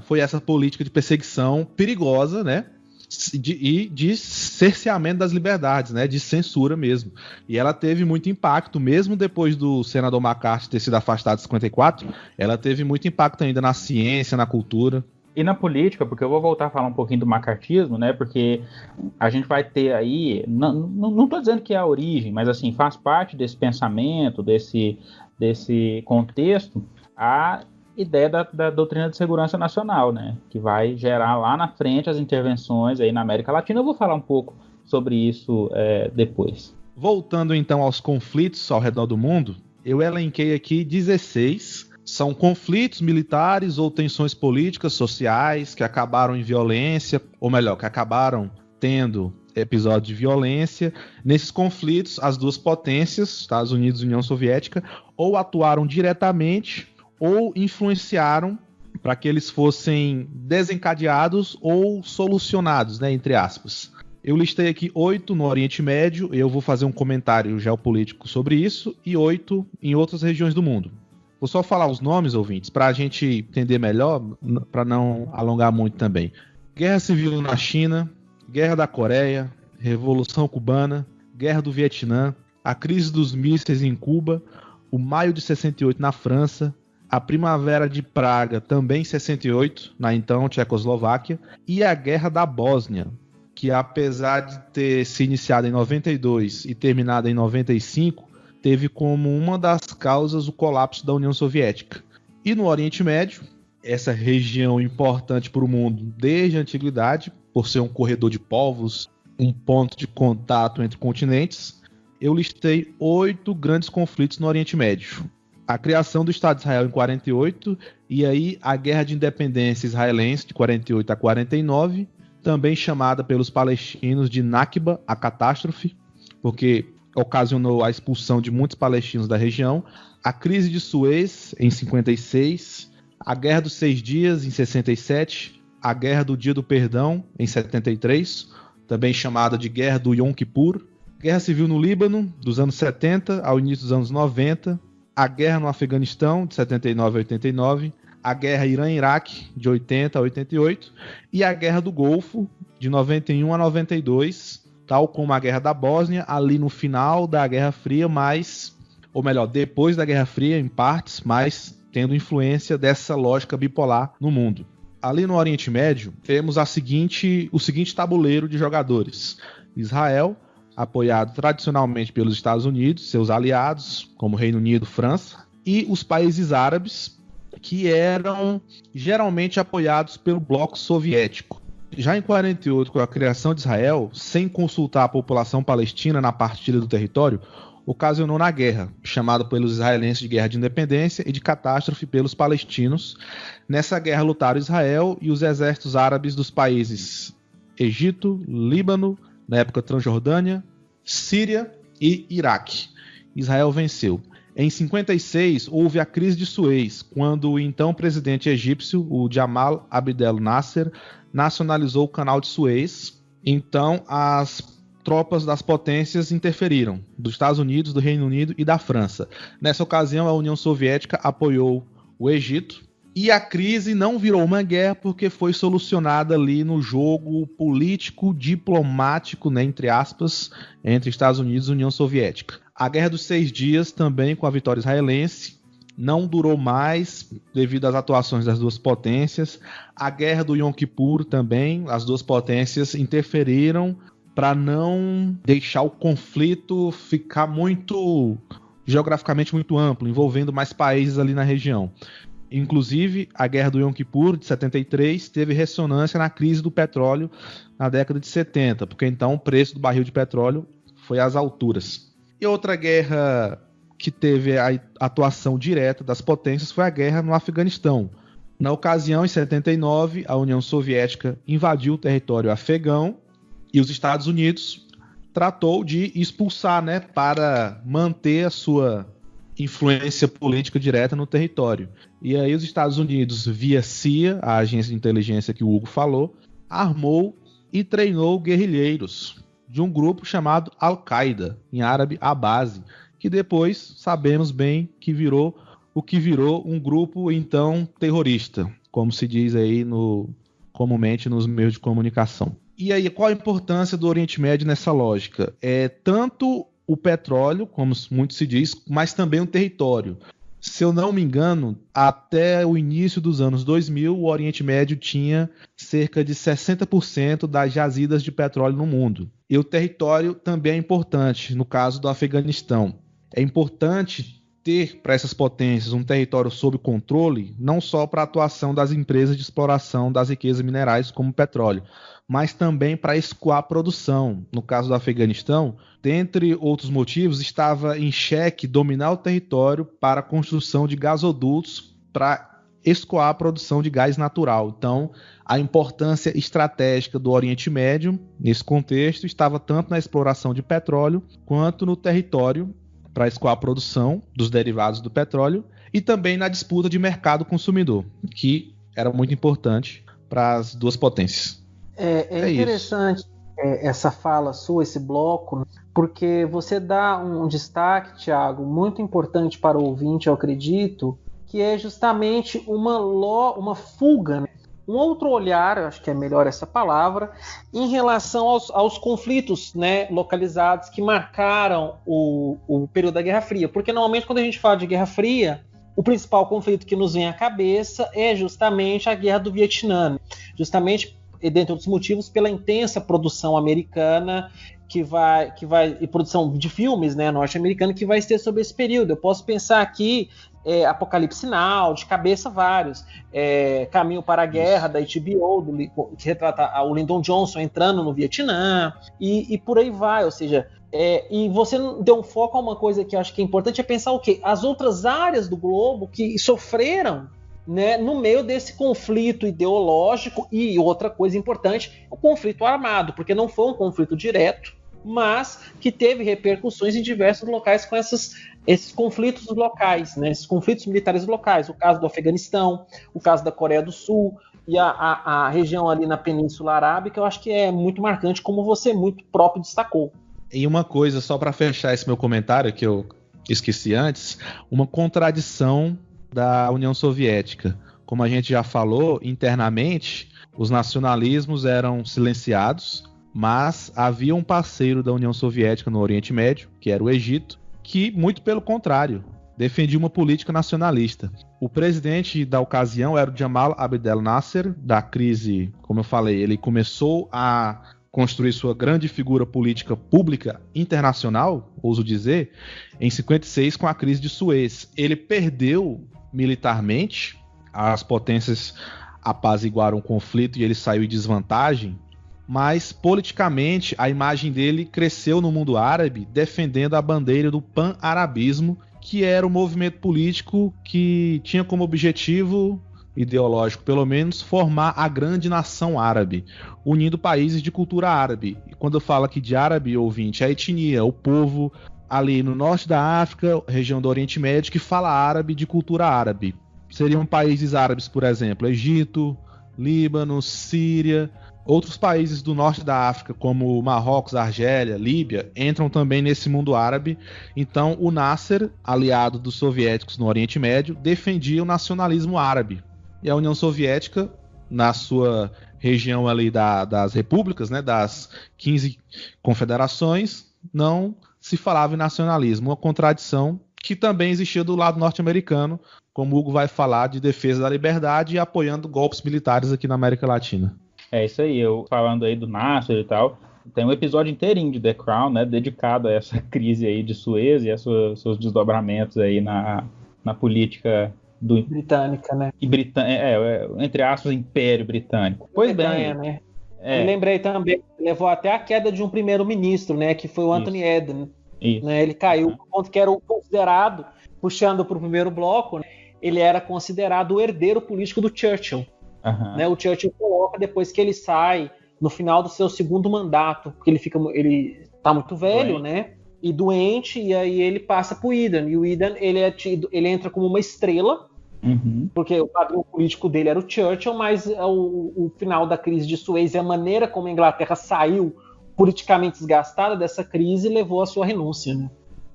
foi essa política de perseguição perigosa, né? De cerceamento das liberdades, né, de censura mesmo. E ela teve muito impacto, mesmo depois do senador McCarthy ter sido afastado em 54, ela teve muito impacto ainda na ciência, na cultura. E na política, porque eu vou voltar a falar um pouquinho do McCarthyismo, né, porque a gente vai ter aí, não estou dizendo que é a origem, mas assim, faz parte desse pensamento, desse contexto, a ideia da doutrina de segurança nacional, né, que vai gerar lá na frente as intervenções aí na América Latina. Eu vou falar um pouco sobre isso depois. Voltando então aos conflitos ao redor do mundo, eu elenquei aqui 16. São conflitos militares ou tensões políticas, sociais, que acabaram em violência, ou melhor, que acabaram tendo episódio de violência. Nesses conflitos, as duas potências, Estados Unidos e União Soviética, ou atuaram diretamente ou influenciaram para que eles fossem desencadeados ou solucionados, né, entre aspas. Eu listei aqui 8 no Oriente Médio, eu vou fazer um comentário geopolítico sobre isso, e 8 em outras regiões do mundo. Vou só falar os nomes, ouvintes, para a gente entender melhor, para não alongar muito também. Guerra Civil na China, Guerra da Coreia, Revolução Cubana, Guerra do Vietnã, a crise dos mísseis em Cuba, o Maio de 68 na França, a Primavera de Praga, também em 68, na então Tchecoslováquia, e a Guerra da Bósnia, que apesar de ter se iniciado em 92 e terminado em 95, teve como uma das causas o colapso da União Soviética. E no Oriente Médio, essa região importante para o mundo desde a antiguidade, por ser um corredor de povos, um ponto de contato entre continentes, eu listei 8 grandes conflitos no Oriente Médio. A criação do Estado de Israel em 48, e aí a Guerra de Independência Israelense de 48 a 49, também chamada pelos palestinos de Nakba, a catástrofe, porque ocasionou a expulsão de muitos palestinos da região, a crise de Suez em 56, a Guerra dos 6 Dias em 67, a Guerra do Dia do Perdão em 73, também chamada de Guerra do Yom Kippur, Guerra Civil no Líbano dos anos 70 ao início dos anos 90, a Guerra no Afeganistão de 79 a 89, a Guerra Irã-Iraque de 80 a 88 e a Guerra do Golfo de 91 a 92, tal como a Guerra da Bósnia, ali no final da Guerra Fria, ou melhor, depois da Guerra Fria, em partes, mas tendo influência dessa lógica bipolar no mundo. Ali no Oriente Médio, temos o seguinte tabuleiro de jogadores. Israel, apoiado tradicionalmente pelos Estados Unidos, seus aliados, como Reino Unido, França, e os países árabes, que eram geralmente apoiados pelo bloco soviético. Já em 48, com a criação de Israel, sem consultar a população palestina na partilha do território, ocasionou na guerra, chamada pelos israelenses de Guerra de Independência e de catástrofe pelos palestinos. Nessa guerra lutaram Israel e os exércitos árabes dos países Egito, Líbano, na época Transjordânia, Síria e Iraque. Israel venceu. Em 56, houve a crise de Suez, quando o então presidente egípcio, o Jamal Abdel Nasser, nacionalizou o canal de Suez. Então, as tropas das potências interferiram, dos Estados Unidos, do Reino Unido e da França. Nessa ocasião, a União Soviética apoiou o Egito, e a crise não virou uma guerra porque foi solucionada ali no jogo político, diplomático, né, entre aspas, entre Estados Unidos e União Soviética. A Guerra dos 6 Dias, também com a vitória israelense, não durou mais devido às atuações das duas potências. A Guerra do Yom Kippur também, as duas potências interferiram para não deixar o conflito ficar geograficamente muito amplo, envolvendo mais países ali na região. Inclusive, a Guerra do Yom Kippur, de 73, teve ressonância na crise do petróleo na década de 70, porque então o preço do barril de petróleo foi às alturas. E outra guerra que teve a atuação direta das potências foi a guerra no Afeganistão. Na ocasião, em 79, a União Soviética invadiu o território afegão e os Estados Unidos tratou de expulsar, né, para manter a sua influência política direta no território. E aí os Estados Unidos, via CIA, a agência de inteligência que o Hugo falou, armou e treinou guerrilheiros de um grupo chamado Al-Qaeda, em árabe a base, que depois sabemos bem que virou o que virou um grupo então terrorista, como se diz aí comumente nos meios de comunicação. E aí, qual a importância do Oriente Médio nessa lógica? É tanto o petróleo, como muito se diz, mas também o território. Se eu não me engano, até o início dos anos 2000, o Oriente Médio tinha cerca de 60% das jazidas de petróleo no mundo. E o território também é importante, no caso do Afeganistão. É importante ter para essas potências um território sob controle, não só para a atuação das empresas de exploração das riquezas minerais como petróleo, mas também para escoar a produção. No caso do Afeganistão, dentre outros motivos, estava em xeque dominar o território para a construção de gasodutos para escoar a produção de gás natural. Então, a importância estratégica do Oriente Médio, nesse contexto, estava tanto na exploração de petróleo, quanto no território para escoar a produção dos derivados do petróleo, e também na disputa de mercado consumidor, que era muito importante para as duas potências. É interessante. essa fala sua, esse bloco, porque você dá um destaque, Thiago, muito importante para o ouvinte, eu acredito, que é justamente uma fuga, né? Um outro olhar, eu acho que é melhor essa palavra, em relação aos conflitos, né, localizados que marcaram o período da Guerra Fria. Porque normalmente quando a gente fala de Guerra Fria, o principal conflito que nos vem à cabeça é justamente a Guerra do Vietnã. Justamente, dentre outros motivos, pela intensa produção americana e produção de filmes, né, norte-americano, que vai ser sobre esse período. Eu posso pensar aqui Apocalipse Now, de cabeça vários, Caminho para a Guerra, da HBO, que retrata o Lyndon Johnson entrando no Vietnã, e por aí vai, ou seja, e você deu um foco a uma coisa que eu acho que é importante, é pensar o quê? As outras áreas do globo que sofreram, né, no meio desse conflito ideológico, e outra coisa importante, o conflito armado, porque não foi um conflito direto, mas que teve repercussões em diversos locais com esses conflitos locais, né, esses conflitos militares locais, o caso do Afeganistão, o caso da Coreia do Sul, e a região ali na Península Arábica, eu acho que é muito marcante, como você muito próprio destacou. E uma coisa, só para fechar esse meu comentário, que eu esqueci antes, uma contradição da União Soviética. Como a gente já falou, internamente, os nacionalismos eram silenciados, mas havia um parceiro da União Soviética no Oriente Médio, que era o Egito, que, muito pelo contrário, defendia uma política nacionalista. O presidente da ocasião era o Jamal Abdel Nasser, da crise, como eu falei, ele começou a construir sua grande figura política pública internacional, ouso dizer, em 56 com a crise de Suez. Ele perdeu militarmente, as potências apaziguaram o conflito e ele saiu em desvantagem, mas politicamente a imagem dele cresceu no mundo árabe defendendo a bandeira do pan-arabismo, que era um movimento político que tinha como objetivo ideológico, pelo menos, formar a grande nação árabe, unindo países de cultura árabe. E quando eu falo aqui de árabe, ouvinte, a etnia, o povo ali no norte da África, região do Oriente Médio, que fala árabe, de cultura árabe. Seriam países árabes, por exemplo, Egito, Líbano, Síria. Outros países do norte da África, como Marrocos, Argélia, Líbia, entram também nesse mundo árabe. Então, o Nasser, aliado dos soviéticos no Oriente Médio, defendia o nacionalismo árabe. E a União Soviética, na sua região ali das repúblicas, né, das 15 confederações, não se falava em nacionalismo. Uma contradição que também existia do lado norte-americano, como o Hugo vai falar, de defesa da liberdade e apoiando golpes militares aqui na América Latina. É isso aí, eu falando aí do Nasser e tal, tem um episódio inteirinho de The Crown, né, dedicado a essa crise aí de Suez e a seus desdobramentos aí na política britânica, né? E entre aspas, Império Britânico. Pois bem, né? Eu lembrei também, levou até a queda de um primeiro-ministro, né, que foi o Anthony Eden. Né, ele caiu por conta que era o considerado, puxando para o primeiro bloco, né, ele era considerado o herdeiro político do Churchill. Né, o Churchill coloca depois que ele sai no final do seu segundo mandato, porque ele tá muito velho, né, e doente, e aí ele passa pro Eden, e o Eden ele entra como uma estrela, porque o padrão político dele era o Churchill, mas o final da crise de Suez e a maneira como a Inglaterra saiu politicamente desgastada dessa crise levou à sua renúncia, né?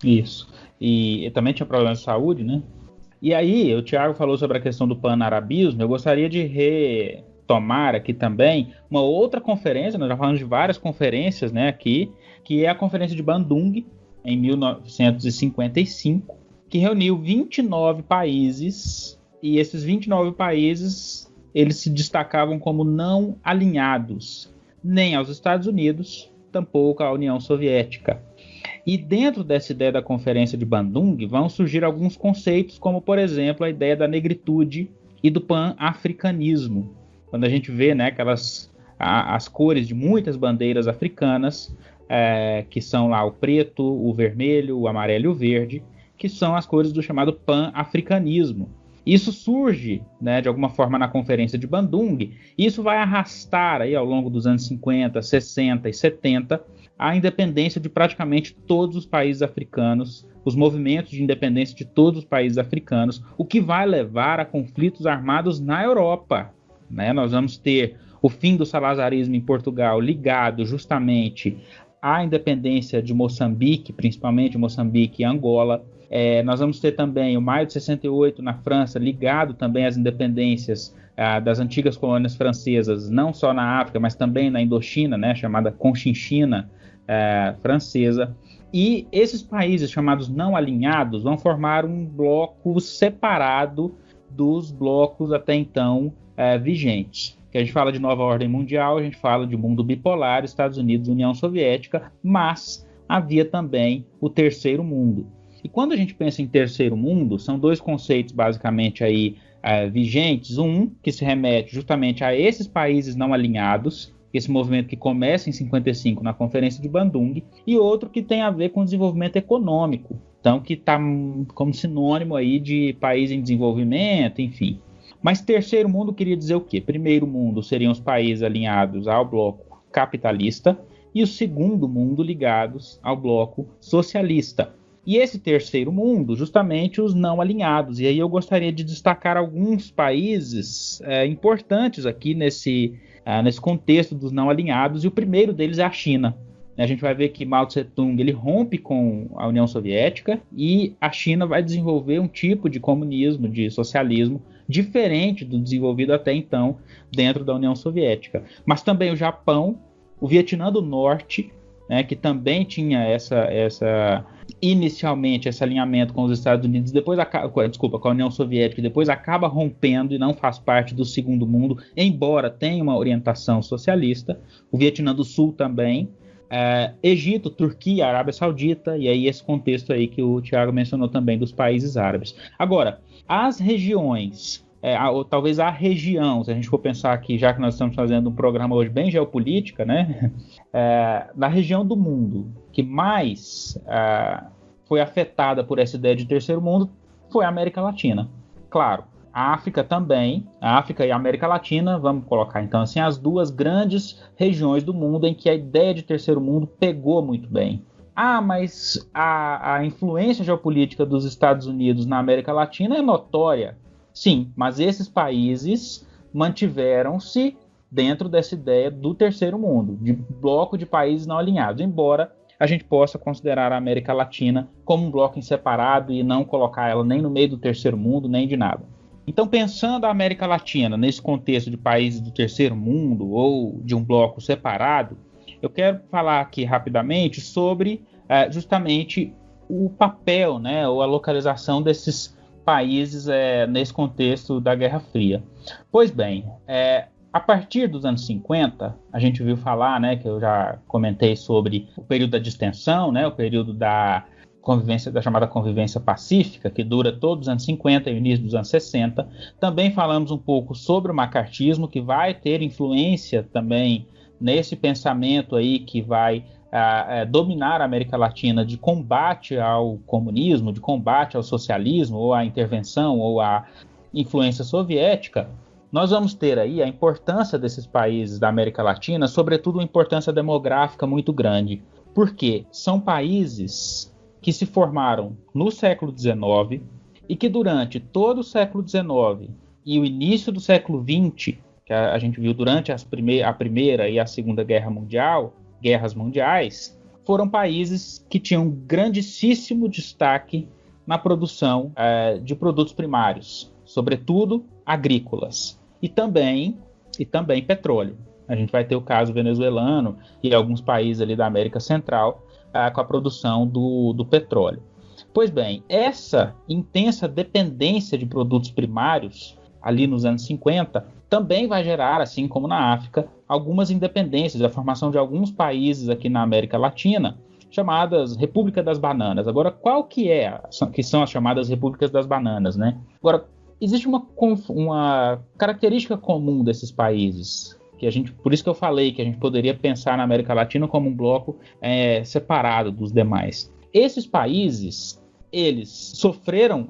Isso, e também tinha problemas de saúde, né? E aí, o Thiago falou sobre a questão do pan-arabismo, eu gostaria de retomar aqui também uma outra conferência, nós já falamos de várias conferências, né, aqui, que é a Conferência de Bandung, em 1955, que reuniu 29 países, e esses 29 países, eles se destacavam como não alinhados, nem aos Estados Unidos, tampouco à União Soviética. E dentro dessa ideia da Conferência de Bandung vão surgir alguns conceitos, como, por exemplo, a ideia da negritude e do pan-africanismo. Quando a gente vê, né, as cores de muitas bandeiras africanas, que são lá o preto, o vermelho, o amarelo e o verde, que são as cores do chamado pan-africanismo. Isso surge, né, de alguma forma na Conferência de Bandung, e isso vai arrastar aí, ao longo dos anos 50, 60 e 70 a independência de praticamente todos os países africanos, os movimentos de independência de todos os países africanos, o que vai levar a conflitos armados na Europa. Né? Nós vamos ter o fim do salazarismo em Portugal ligado justamente à independência de Moçambique, principalmente Moçambique e Angola. Nós vamos ter também o maio de 68 na França, ligado também às independências das antigas colônias francesas, não só na África, mas também na Indochina, né, chamada Conchinchina francesa. E esses países chamados não alinhados vão formar um bloco separado dos blocos até então vigentes. Que a gente fala de nova ordem mundial, a gente fala de mundo bipolar, Estados Unidos, União Soviética, mas havia também o terceiro mundo. E quando a gente pensa em terceiro mundo, são dois conceitos basicamente aí vigentes. Um que se remete justamente a esses países não alinhados, esse movimento que começa em 55 na Conferência de Bandung, e outro que tem a ver com desenvolvimento econômico, então que está como sinônimo aí de país em desenvolvimento, enfim. Mas terceiro mundo queria dizer o quê? Primeiro mundo seriam os países alinhados ao bloco capitalista e o segundo mundo ligados ao bloco socialista. E esse terceiro mundo, justamente os não alinhados. E aí eu gostaria de destacar alguns países importantes aqui nesse contexto dos não alinhados, e o primeiro deles é a China. A gente vai ver que Mao Tse-tung ele rompe com a União Soviética e a China vai desenvolver um tipo de comunismo, de socialismo, diferente do desenvolvido até então dentro da União Soviética. Mas também o Japão, o Vietnã do Norte, né, que também tinha inicialmente esse alinhamento com os Estados Unidos, com a União Soviética, e depois acaba rompendo e não faz parte do segundo mundo, embora tenha uma orientação socialista. O Vietnã do Sul também, Egito, Turquia, Arábia Saudita, e aí esse contexto aí que o Thiago mencionou também dos países árabes. Agora, as regiões, ou talvez a região, se a gente for pensar aqui, já que nós estamos fazendo um programa hoje bem geopolítica, né, na região do mundo que mais foi afetada por essa ideia de terceiro mundo foi a América Latina. Claro, a África também, a África e a América Latina, vamos colocar então assim, as duas grandes regiões do mundo em que a ideia de terceiro mundo pegou muito bem. Mas a influência geopolítica dos Estados Unidos na América Latina é notória. Sim, mas esses países mantiveram-se dentro dessa ideia do terceiro mundo, de bloco de países não alinhados, embora a gente possa considerar a América Latina como um bloco em separado e não colocar ela nem no meio do terceiro mundo, nem de nada. Então, pensando a América Latina nesse contexto de países do terceiro mundo ou de um bloco separado, eu quero falar aqui rapidamente sobre justamente o papel, né, ou a localização desses países nesse contexto da Guerra Fria. Pois bem, a partir dos anos 50, a gente viu falar, né, que eu já comentei sobre o período da distensão, né, o período da chamada convivência pacífica, que dura todos os anos 50 e o início dos anos 60. Também falamos um pouco sobre o macartismo, que vai ter influência também nesse pensamento aí que vai dominar a América Latina de combate ao comunismo, de combate ao socialismo, ou à intervenção, ou à influência soviética. Nós vamos ter aí a importância desses países da América Latina, sobretudo uma importância demográfica muito grande, porque são países que se formaram no século XIX e que durante todo o século XIX e o início do século XX, que a gente viu durante a Primeira e a Segunda Guerras Mundiais, foram países que tinham grandíssimo destaque na produção de produtos primários, sobretudo agrícolas, e também petróleo. A gente vai ter o caso venezuelano e alguns países ali da América Central com a produção do petróleo. Pois bem, essa intensa dependência de produtos primários, ali nos anos 50, também vai gerar, assim como na África, algumas independências, a formação de alguns países aqui na América Latina, chamadas República das Bananas. Agora, qual que são as chamadas Repúblicas das Bananas, né? Agora, existe uma característica comum desses países, por isso que eu falei que a gente poderia pensar na América Latina como um bloco separado dos demais. Esses países, eles sofreram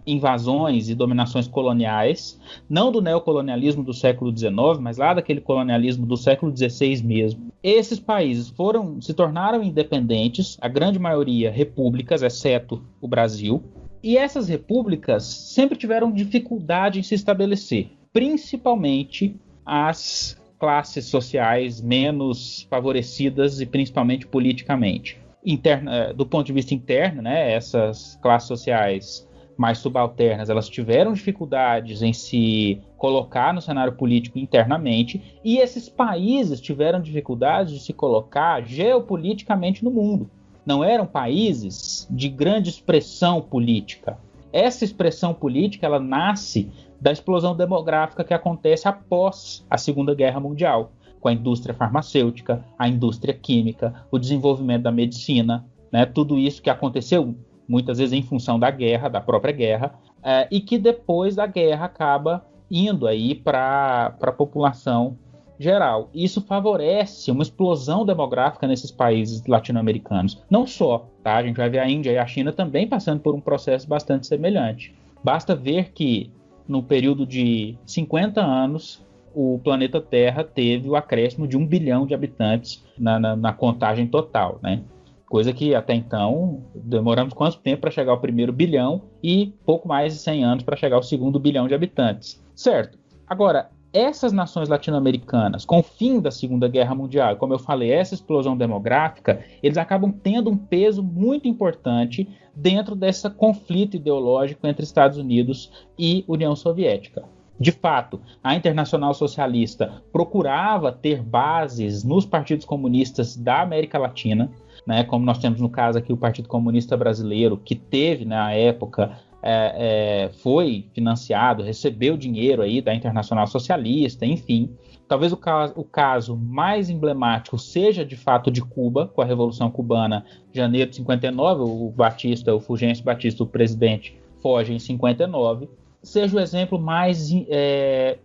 invasões e dominações coloniais, não do neocolonialismo do século XIX, mas lá daquele colonialismo do século XVI mesmo. Esses países se tornaram independentes, a grande maioria repúblicas, exceto o Brasil, e essas repúblicas sempre tiveram dificuldade em se estabelecer, principalmente as classes sociais menos favorecidas e principalmente politicamente. Do ponto de vista interno, né, essas classes sociais mais subalternas, elas tiveram dificuldades em se colocar no cenário político internamente, e esses países tiveram dificuldades de se colocar geopoliticamente no mundo. Não eram países de grande expressão política. Essa expressão política, ela nasce da explosão demográfica que acontece após a Segunda Guerra Mundial, com a indústria farmacêutica, a indústria química, o desenvolvimento da medicina, né? Tudo isso que aconteceu muitas vezes em função da guerra, da própria guerra, e que depois da guerra acaba indo aí para a população geral. Isso favorece uma explosão demográfica nesses países latino-americanos. Não só, tá? A gente vai ver a Índia e a China também passando por um processo bastante semelhante. Basta ver que no período de 50 anos, o planeta Terra teve o acréscimo de 1 bilhão de habitantes na contagem total, né? Coisa que até então demoramos quanto tempo para chegar ao primeiro bilhão e pouco mais de 100 anos para chegar ao segundo bilhão de habitantes. Certo. Agora, essas nações latino-americanas, com o fim da Segunda Guerra Mundial, como eu falei, essa explosão demográfica, eles acabam tendo um peso muito importante dentro desse conflito ideológico entre Estados Unidos e União Soviética. De fato, a Internacional Socialista procurava ter bases nos partidos comunistas da América Latina, né, como nós temos no caso aqui o Partido Comunista Brasileiro, que teve na época, foi financiado, recebeu dinheiro aí da Internacional Socialista, enfim. Talvez o caso mais emblemático seja de fato de Cuba, com a Revolução Cubana, janeiro de 59, o Fulgêncio Batista, o presidente, foge em 59, seja o exemplo mais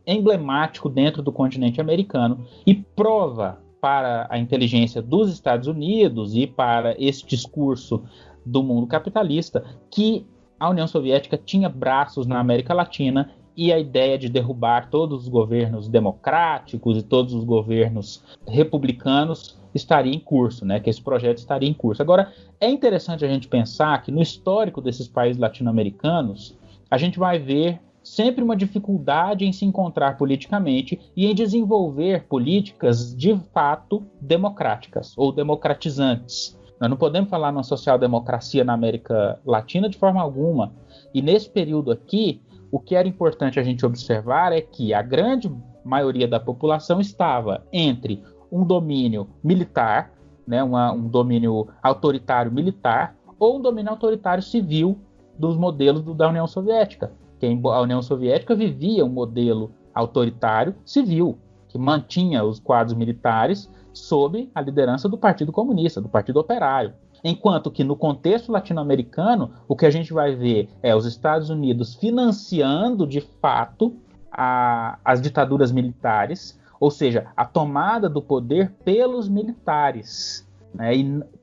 emblemático dentro do continente americano e prova para a inteligência dos Estados Unidos e para esse discurso do mundo capitalista que a União Soviética tinha braços na América Latina e a ideia de derrubar todos os governos democráticos e todos os governos republicanos estaria em curso, né? Que esse projeto estaria em curso. Agora, é interessante a gente pensar que no histórico desses países latino-americanos, a gente vai ver sempre uma dificuldade em se encontrar politicamente e em desenvolver políticas de fato democráticas ou democratizantes. Nós não podemos falar numa social-democracia na América Latina de forma alguma. E nesse período aqui, o que era importante a gente observar é que a grande maioria da população estava entre um domínio militar, né, um domínio autoritário militar, ou um domínio autoritário civil dos modelos da União Soviética. Que a União Soviética vivia um modelo autoritário civil, que mantinha os quadros militares sob a liderança do Partido Comunista, do Partido Operário. Enquanto que no contexto latino-americano, o que a gente vai ver é os Estados Unidos financiando de fato as ditaduras militares, ou seja, a tomada do poder pelos militares, né,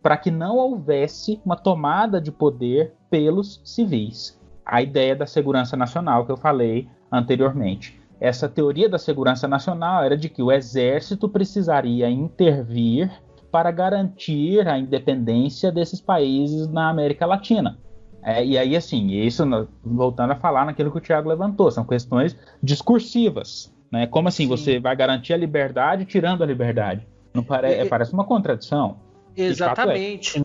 para que não houvesse uma tomada de poder pelos civis. A ideia da segurança nacional que eu falei anteriormente. Essa teoria da segurança nacional era de que o exército precisaria intervir para garantir a independência desses países na América Latina. E aí, assim, isso voltando a falar naquilo que o Thiago levantou, são questões discursivas, né? Como assim, você vai garantir a liberdade tirando a liberdade? Não parece uma contradição. Exatamente.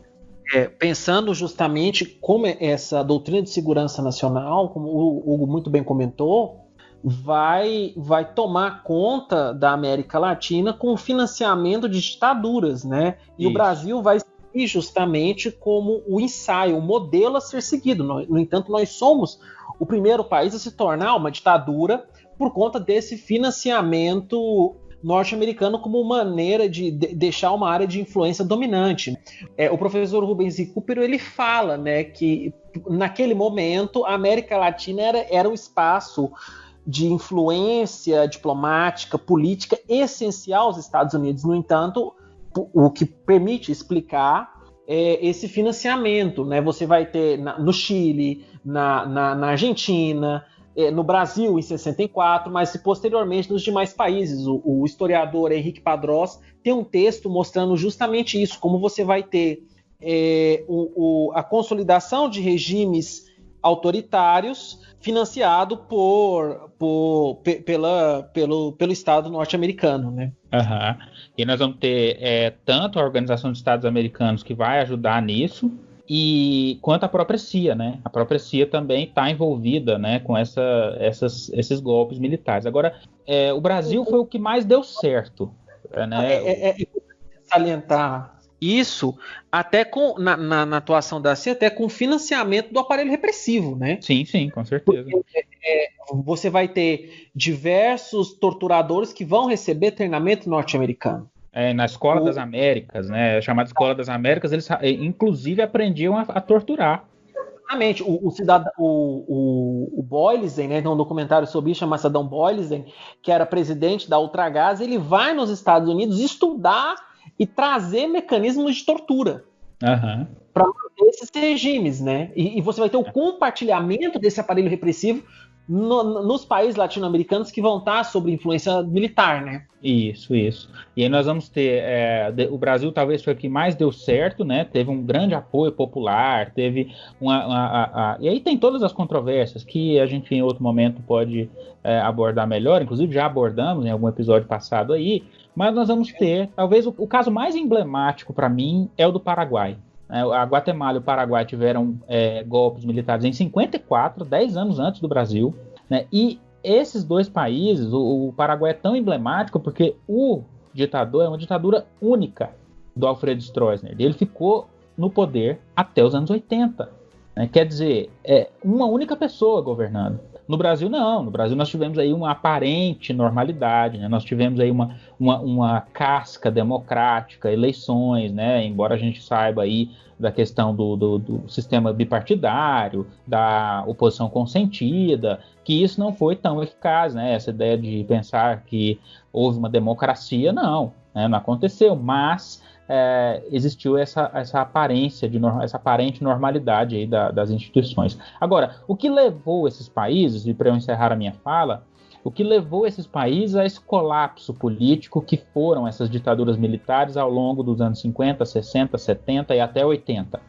Pensando justamente como essa doutrina de segurança nacional, como o Hugo muito bem comentou, vai tomar conta da América Latina com o financiamento de ditaduras, né? E o Brasil vai servir justamente como o ensaio, o modelo a ser seguido. No entanto, nós somos o primeiro país a se tornar uma ditadura por conta desse financiamento norte-americano como maneira de deixar uma área de influência dominante. O professor Rubens Recupero, ele fala, né, que naquele momento a América Latina era um espaço de influência diplomática, política essencial aos Estados Unidos. No entanto, o que permite explicar esse financiamento, né? Você vai ter no Chile, na Argentina, no Brasil em 64, mas posteriormente nos demais países. O historiador Henrique Padrós tem um texto mostrando justamente isso, como você vai ter a consolidação de regimes autoritários financiado pelo Estado norte-americano, né? Aham. E nós vamos ter tanto a Organização dos Estados Americanos, que vai ajudar nisso, quanto a própria CIA, né? A própria CIA também está envolvida, né, com esses golpes militares. Agora, o Brasil foi o que mais deu certo, né? Salientar isso até na atuação da CIA, até com financiamento do aparelho repressivo, né? Sim, com certeza. Você vai ter diversos torturadores que vão receber treinamento norte-americano. Na Escola das Américas, né? Chamada Escola das Américas, eles inclusive aprendiam a torturar. Exatamente. O Boyleisen, né, tem um documentário sobre isso, chamado Saddam Boyleisen, que era presidente da Ultragaz, ele vai nos Estados Unidos estudar e trazer mecanismos de tortura para esses regimes, né? E você vai ter o compartilhamento desse aparelho repressivo nos países latino-americanos que vão estar sob influência militar, né? Isso. E aí nós vamos ter... o Brasil talvez foi o que mais deu certo, né? Teve um grande apoio popular, teve e aí tem todas as controvérsias que a gente em outro momento pode abordar melhor, inclusive já abordamos em algum episódio passado aí, mas nós vamos ter... Talvez o caso mais emblemático para mim é o do Paraguai. A Guatemala e o Paraguai tiveram golpes militares em 54, 10 anos antes do Brasil, né? E esses dois países, o Paraguai é tão emblemático porque o ditador é uma ditadura única do Alfredo Stroessner. Ele ficou no poder até os anos 80. Né? Quer dizer, uma única pessoa governando. No Brasil, não. No Brasil, nós tivemos aí uma aparente normalidade, né? Nós tivemos aí uma casca democrática, eleições, né? Embora a gente saiba aí da questão do sistema bipartidário, da oposição consentida, que isso não foi tão eficaz, né? Essa ideia de pensar que houve uma democracia, não, né? Não aconteceu, mas existiu essa aparência, essa aparente normalidade aí das instituições. Agora, o que levou esses países, e para eu encerrar a minha fala, o que levou esses países a esse colapso político que foram essas ditaduras militares ao longo dos anos 50, 60, 70 e até 80?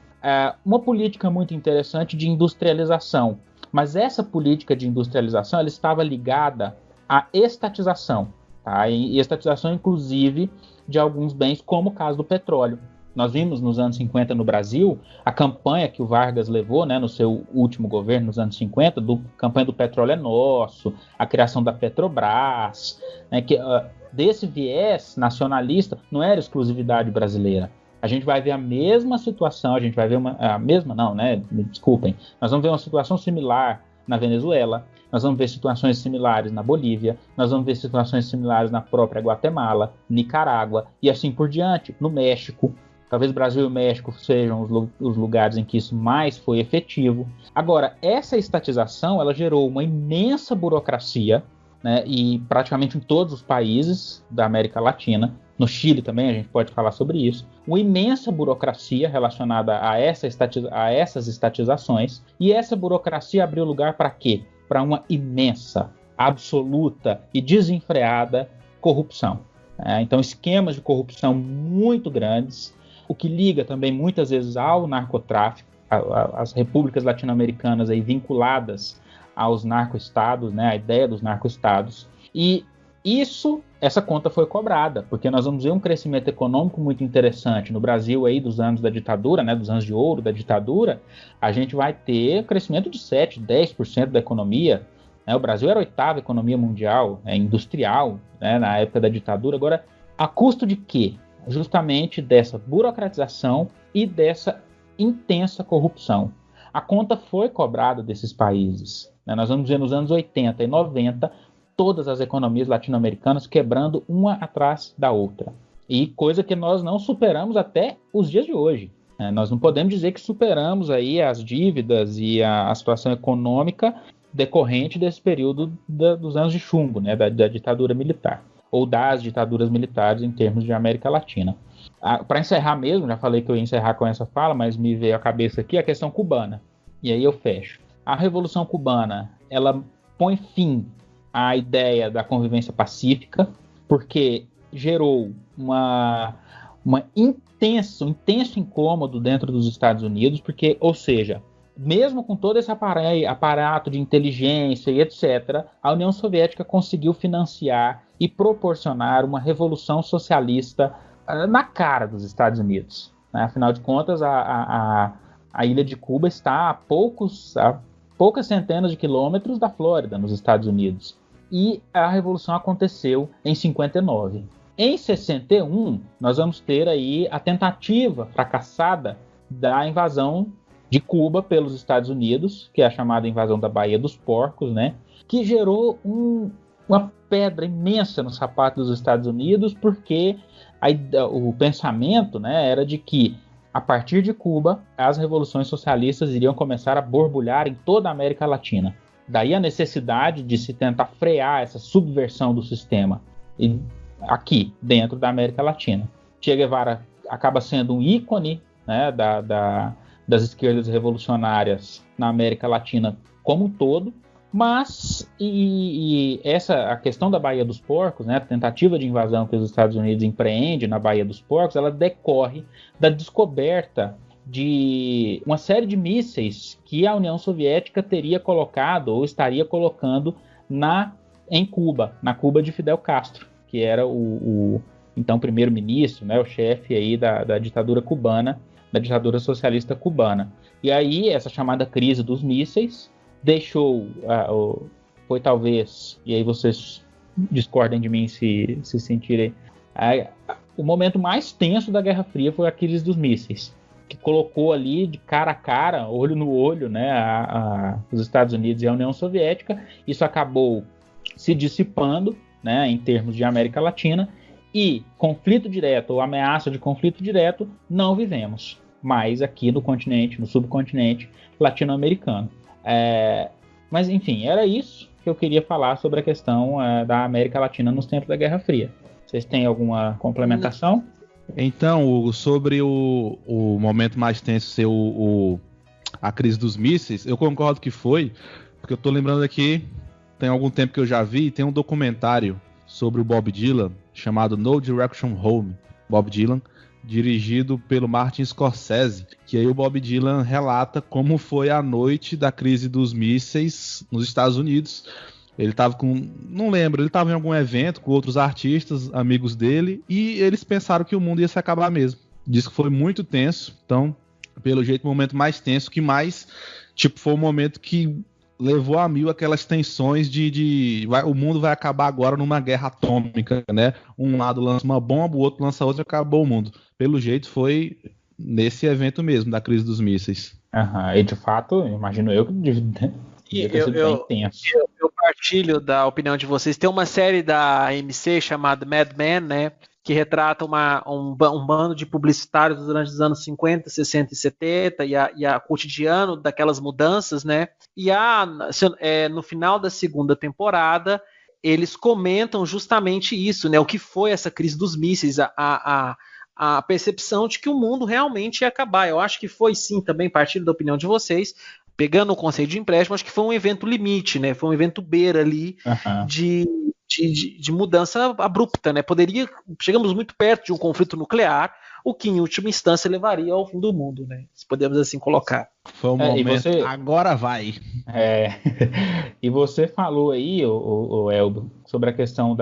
Uma política muito interessante de industrialização, mas essa política de industrialização ela estava ligada à estatização, tá? E estatização, inclusive, de alguns bens, como o caso do petróleo. Nós vimos nos anos 50 no Brasil a campanha que o Vargas levou, né, no seu último governo, nos anos 50, campanha do petróleo é nosso, a criação da Petrobras, né, que desse viés nacionalista não era exclusividade brasileira. A gente vai ver a mesma situação, nós vamos ver uma situação similar na Venezuela, nós vamos ver situações similares na Bolívia, nós vamos ver situações similares na própria Guatemala, Nicarágua e assim por diante, no México. Talvez Brasil e México sejam os lugares em que isso mais foi efetivo. Agora, essa estatização ela gerou uma imensa burocracia, né, e praticamente em todos os países da América Latina, no Chile também a gente pode falar sobre isso, uma imensa burocracia relacionada a essas estatizações, e essa burocracia abriu lugar para quê? Para uma imensa, absoluta e desenfreada corrupção. Então, esquemas de corrupção muito grandes, o que liga também muitas vezes ao narcotráfico, as repúblicas latino-americanas aí vinculadas aos narcoestados, né, a ideia dos narcoestados. E essa conta foi cobrada, porque nós vamos ver um crescimento econômico muito interessante. No Brasil, aí, dos anos da ditadura, né, dos anos de ouro da ditadura, a gente vai ter crescimento de 7%, 10% da economia. Né? O Brasil era a 8ª economia mundial, industrial, né, na época da ditadura. Agora, a custo de quê? Justamente dessa burocratização e dessa intensa corrupção. A conta foi cobrada desses países. Né? Nós vamos ver nos anos 80 e 90 todas as economias latino-americanas quebrando uma atrás da outra. E coisa que nós não superamos até os dias de hoje. Nós não podemos dizer que superamos aí as dívidas e a situação econômica decorrente desse período dos anos de chumbo, né, da ditadura militar, ou das ditaduras militares em termos de América Latina. Para encerrar mesmo, já falei que eu ia encerrar com essa fala, mas me veio à cabeça aqui a questão cubana. E aí eu fecho. A Revolução Cubana, ela põe fim à ideia da convivência pacífica, porque gerou um intenso incômodo dentro dos Estados Unidos, porque, ou seja, mesmo com todo esse aparato de inteligência e etc., a União Soviética conseguiu financiar e proporcionar uma revolução socialista na cara dos Estados Unidos. Né? Afinal de contas, a ilha de Cuba está a poucas centenas de quilômetros da Flórida, nos Estados Unidos. E a revolução aconteceu em 59. Em 61, nós vamos ter aí a tentativa fracassada da invasão de Cuba pelos Estados Unidos, que é a chamada invasão da Baía dos Porcos, né? Que gerou uma pedra imensa no sapato dos Estados Unidos, porque o pensamento, né, era de que, a partir de Cuba, as revoluções socialistas iriam começar a borbulhar em toda a América Latina. Daí a necessidade de se tentar frear essa subversão do sistema aqui, dentro da América Latina. Che Guevara acaba sendo um ícone, né, das esquerdas revolucionárias na América Latina como um todo, mas a questão da Baía dos Porcos, né, a tentativa de invasão que os Estados Unidos empreende na Baía dos Porcos, ela decorre da descoberta de uma série de mísseis que a União Soviética teria colocado ou estaria colocando em Cuba, na Cuba de Fidel Castro, que era o então primeiro-ministro, né, o chefe aí da ditadura cubana, da ditadura socialista cubana. E aí, essa chamada crise dos mísseis foi talvez, e aí vocês discordem de mim se sentirem, o momento mais tenso da Guerra Fria foi a crise dos mísseis, que colocou ali de cara a cara, olho no olho, né, os Estados Unidos e a União Soviética. Isso acabou se dissipando, né, em termos de América Latina, e conflito direto ou ameaça de conflito direto não vivemos mais aqui no continente, no subcontinente latino-americano. Mas enfim, era isso que eu queria falar sobre a questão da América Latina nos tempos da Guerra Fria. Vocês têm alguma complementação? Então, Hugo, sobre o momento mais tenso ser a crise dos mísseis, eu concordo que foi, porque eu tô lembrando aqui, tem algum tempo que eu já vi, tem um documentário sobre o Bob Dylan, chamado No Direction Home, Bob Dylan, dirigido pelo Martin Scorsese, que aí o Bob Dylan relata como foi a noite da crise dos mísseis nos Estados Unidos. Ele estava ele estava em algum evento com outros artistas, amigos dele, e eles pensaram que o mundo ia se acabar mesmo. Diz que foi muito tenso, então, pelo jeito, o momento mais tenso, que mais, foi o momento que levou a mil aquelas tensões o mundo vai acabar agora numa guerra atômica, né? Um lado lança uma bomba, o outro lança outra e acabou o mundo. Pelo jeito foi nesse evento mesmo, da crise dos mísseis. E de fato, imagino eu que devia ter sido bem tenso. Eu partilho da opinião de vocês. Tem uma série da AMC chamada Mad Men, né? Que retrata um bando de publicitários durante os anos 50, 60 e 70 e a cotidiano daquelas mudanças, né? E no final da segunda temporada, eles comentam justamente isso, né? O que foi essa crise dos mísseis, a percepção de que o mundo realmente ia acabar. Eu acho que foi sim, também partindo da opinião de vocês, pegando o conceito de empréstimo, acho que foi um evento limite, né? Foi um evento beira ali de mudança abrupta, né? Chegamos muito perto de um conflito nuclear, o que em última instância levaria ao fim do mundo, né? Se podemos assim colocar. Foi um momento, agora vai. E você falou aí, o Elbo, sobre a questão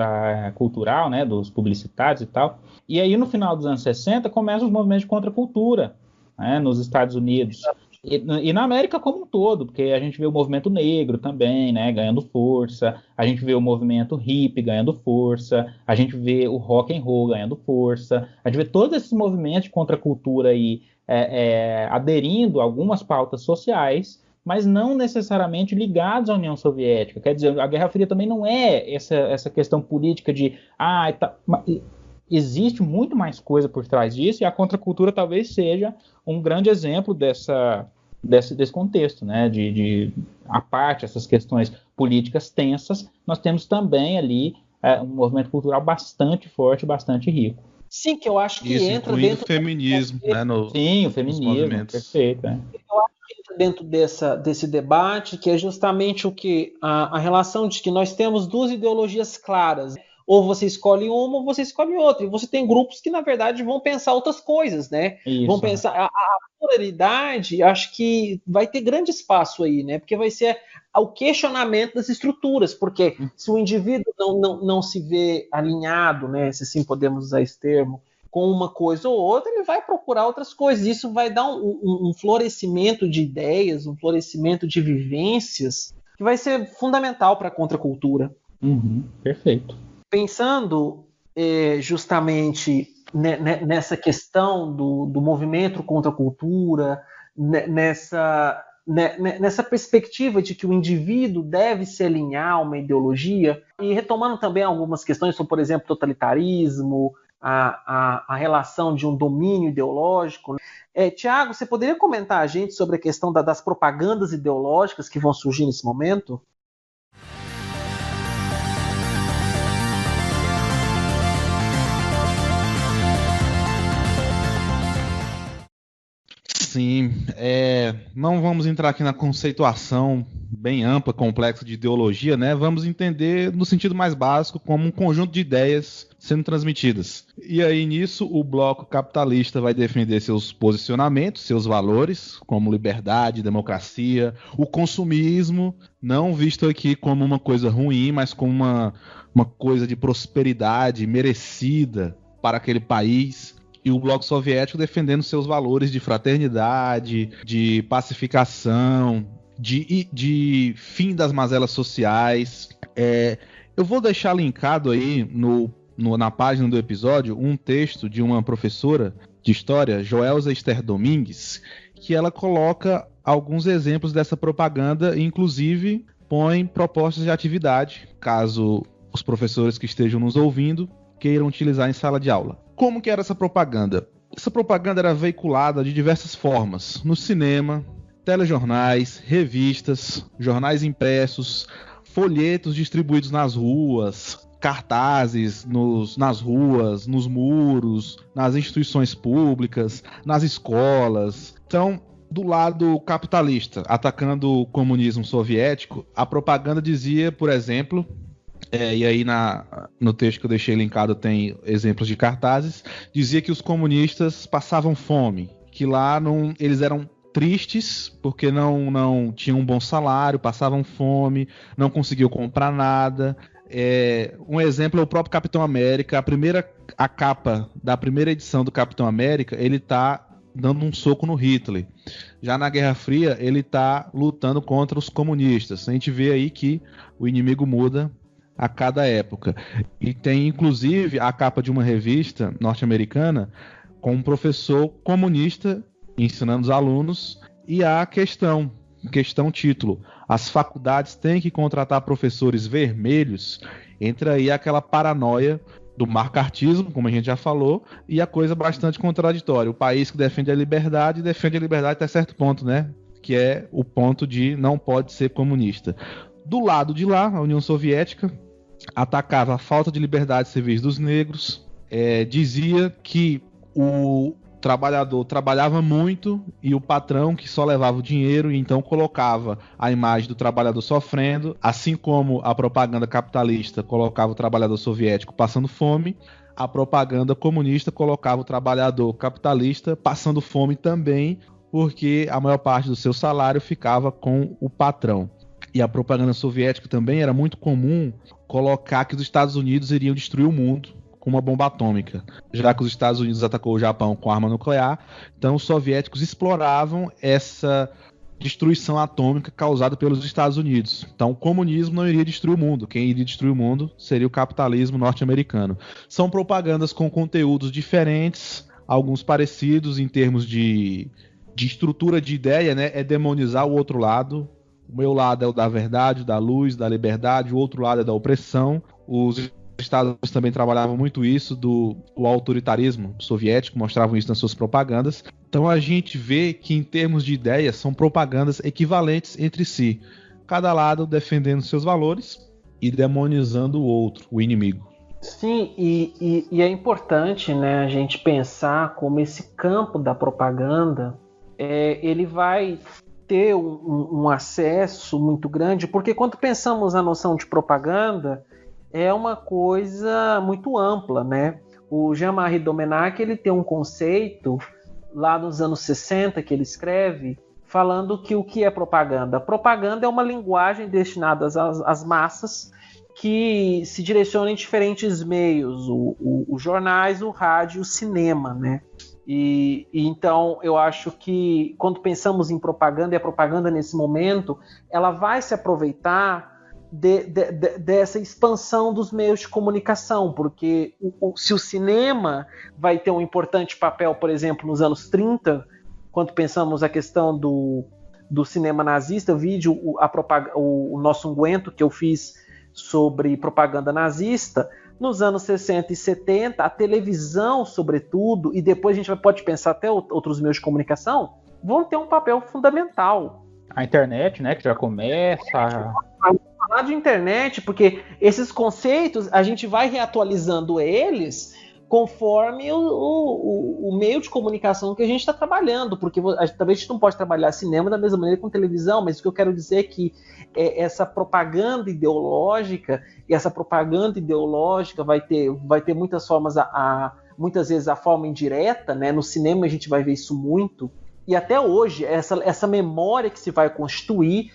cultural, né? Dos publicitários e tal. E aí no final dos anos 60 começam os movimentos de contracultura, né, nos Estados Unidos. E na América como um todo, porque a gente vê o movimento negro também, né, ganhando força, a gente vê o movimento hippie ganhando força, a gente vê o rock and roll ganhando força, a gente vê todos esses movimentos de contracultura aí aderindo a algumas pautas sociais, mas não necessariamente ligados à União Soviética. Quer dizer, a Guerra Fria também não é essa questão política de existe muito mais coisa por trás disso, e a contracultura talvez seja um grande exemplo desse contexto, né? A parte essas questões políticas tensas, nós temos também ali um movimento cultural bastante forte, bastante rico. Sim, que eu acho que isso, entra dentro do feminismo, né? Sim, o feminismo, perfeito. Eu acho que entra dentro desse debate, que é justamente o que a relação de que nós temos duas ideologias claras. ou você escolhe uma ou você escolhe outra. E você tem grupos que, na verdade, vão pensar outras coisas, né? Isso. Vão pensar... A pluralidade, acho que vai ter grande espaço aí, né? Porque vai ser o questionamento das estruturas, porque se o indivíduo não se vê alinhado, né, se assim podemos usar esse termo, com uma coisa ou outra, ele vai procurar outras coisas. Isso vai dar um florescimento de ideias, um florescimento de vivências, que vai ser fundamental para a contracultura. Perfeito. Pensando justamente nessa questão do movimento contra a cultura, nessa perspectiva de que o indivíduo deve se alinhar a uma ideologia, e retomando também algumas questões sobre, por exemplo, totalitarismo, a relação de um domínio ideológico. Tiago, você poderia comentar a gente sobre a questão das propagandas ideológicas que vão surgir nesse momento? Sim, não vamos entrar aqui na conceituação bem ampla, complexa de ideologia, né? Vamos entender no sentido mais básico como um conjunto de ideias sendo transmitidas. E aí nisso o bloco capitalista vai defender seus posicionamentos, seus valores, como liberdade, democracia, o consumismo, não visto aqui como uma coisa ruim, mas como uma coisa de prosperidade merecida para aquele país. E o bloco soviético defendendo seus valores de fraternidade, de pacificação, de fim das mazelas sociais. Eu vou deixar linkado aí na página do episódio um texto de uma professora de história, Joelza Esther Domingues, que ela coloca alguns exemplos dessa propaganda e inclusive põe propostas de atividade, caso os professores que estejam nos ouvindo queiram utilizar em sala de aula. Como que era essa propaganda? Essa propaganda era veiculada de diversas formas, no cinema, telejornais, revistas, jornais impressos, folhetos distribuídos nas ruas, cartazes nas ruas, nos muros, nas instituições públicas, nas escolas. Então, do lado capitalista, atacando o comunismo soviético, a propaganda dizia, por exemplo... e aí no texto que eu deixei linkado tem exemplos de cartazes, dizia que os comunistas passavam fome, que lá eles eram tristes porque não tinham um bom salário, passavam fome, não conseguiam comprar nada. Um exemplo é o próprio Capitão América. A capa da primeira edição do Capitão América, ele tá dando um soco no Hitler. Já na Guerra Fria, ele tá lutando contra os comunistas. A gente vê aí que o inimigo muda a cada época. E tem, inclusive, a capa de uma revista norte-americana com um professor comunista ensinando os alunos e a questão título: as faculdades têm que contratar professores vermelhos. Entra aí aquela paranoia do macartismo, como a gente já falou, e a coisa bastante contraditória. O país que defende a liberdade até certo ponto, né? Que é o ponto de não pode ser comunista. Do lado de lá, a União Soviética atacava a falta de liberdade civis dos negros, dizia que o trabalhador trabalhava muito e o patrão que só levava o dinheiro, e então colocava a imagem do trabalhador sofrendo, assim como a propaganda capitalista colocava o trabalhador soviético passando fome, a propaganda comunista colocava o trabalhador capitalista passando fome também, porque a maior parte do seu salário ficava com o patrão. E a propaganda soviética também era muito comum colocar que os Estados Unidos iriam destruir o mundo com uma bomba atômica. Já que os Estados Unidos atacou o Japão com arma nuclear, então os soviéticos exploravam essa destruição atômica causada pelos Estados Unidos. Então o comunismo não iria destruir o mundo. Quem iria destruir o mundo seria o capitalismo norte-americano. São propagandas com conteúdos diferentes, alguns parecidos em termos de estrutura de ideia, né? É demonizar o outro lado. O meu lado é o da verdade, da luz, da liberdade, o outro lado é da opressão. Os Estados Unidos também trabalhavam muito isso, o autoritarismo soviético, mostravam isso nas suas propagandas. Então a gente vê que em termos de ideias são propagandas equivalentes entre si, cada lado defendendo seus valores e demonizando o outro, o inimigo. Sim, e é importante, né, a gente pensar como esse campo da propaganda ele vai ter um acesso muito grande, porque quando pensamos na noção de propaganda, é uma coisa muito ampla, né? O Jean-Marie Domenach, ele tem um conceito lá nos anos 60 que ele escreve, falando que o que é propaganda? Propaganda é uma linguagem destinada às massas que se direciona em diferentes meios, os jornais, o rádio, o cinema, né? E então eu acho que quando pensamos em propaganda, e a propaganda nesse momento, ela vai se aproveitar dessa expansão dos meios de comunicação, porque se o cinema vai ter um importante papel, por exemplo, nos anos 30, quando pensamos a questão do cinema nazista, o nosso unguento que eu fiz sobre propaganda nazista, nos anos 60 e 70, a televisão, sobretudo, e depois a gente pode pensar até outros meios de comunicação, vão ter um papel fundamental. A internet, né, que já começa... Falar de internet, porque esses conceitos, a gente vai reatualizando eles conforme o meio de comunicação que a gente está trabalhando, porque talvez a gente não pode trabalhar cinema da mesma maneira com televisão, mas o que eu quero dizer é que essa propaganda ideológica, vai ter muitas formas, muitas vezes a forma indireta, né? No cinema a gente vai ver isso muito, e até hoje essa memória que se vai constituir,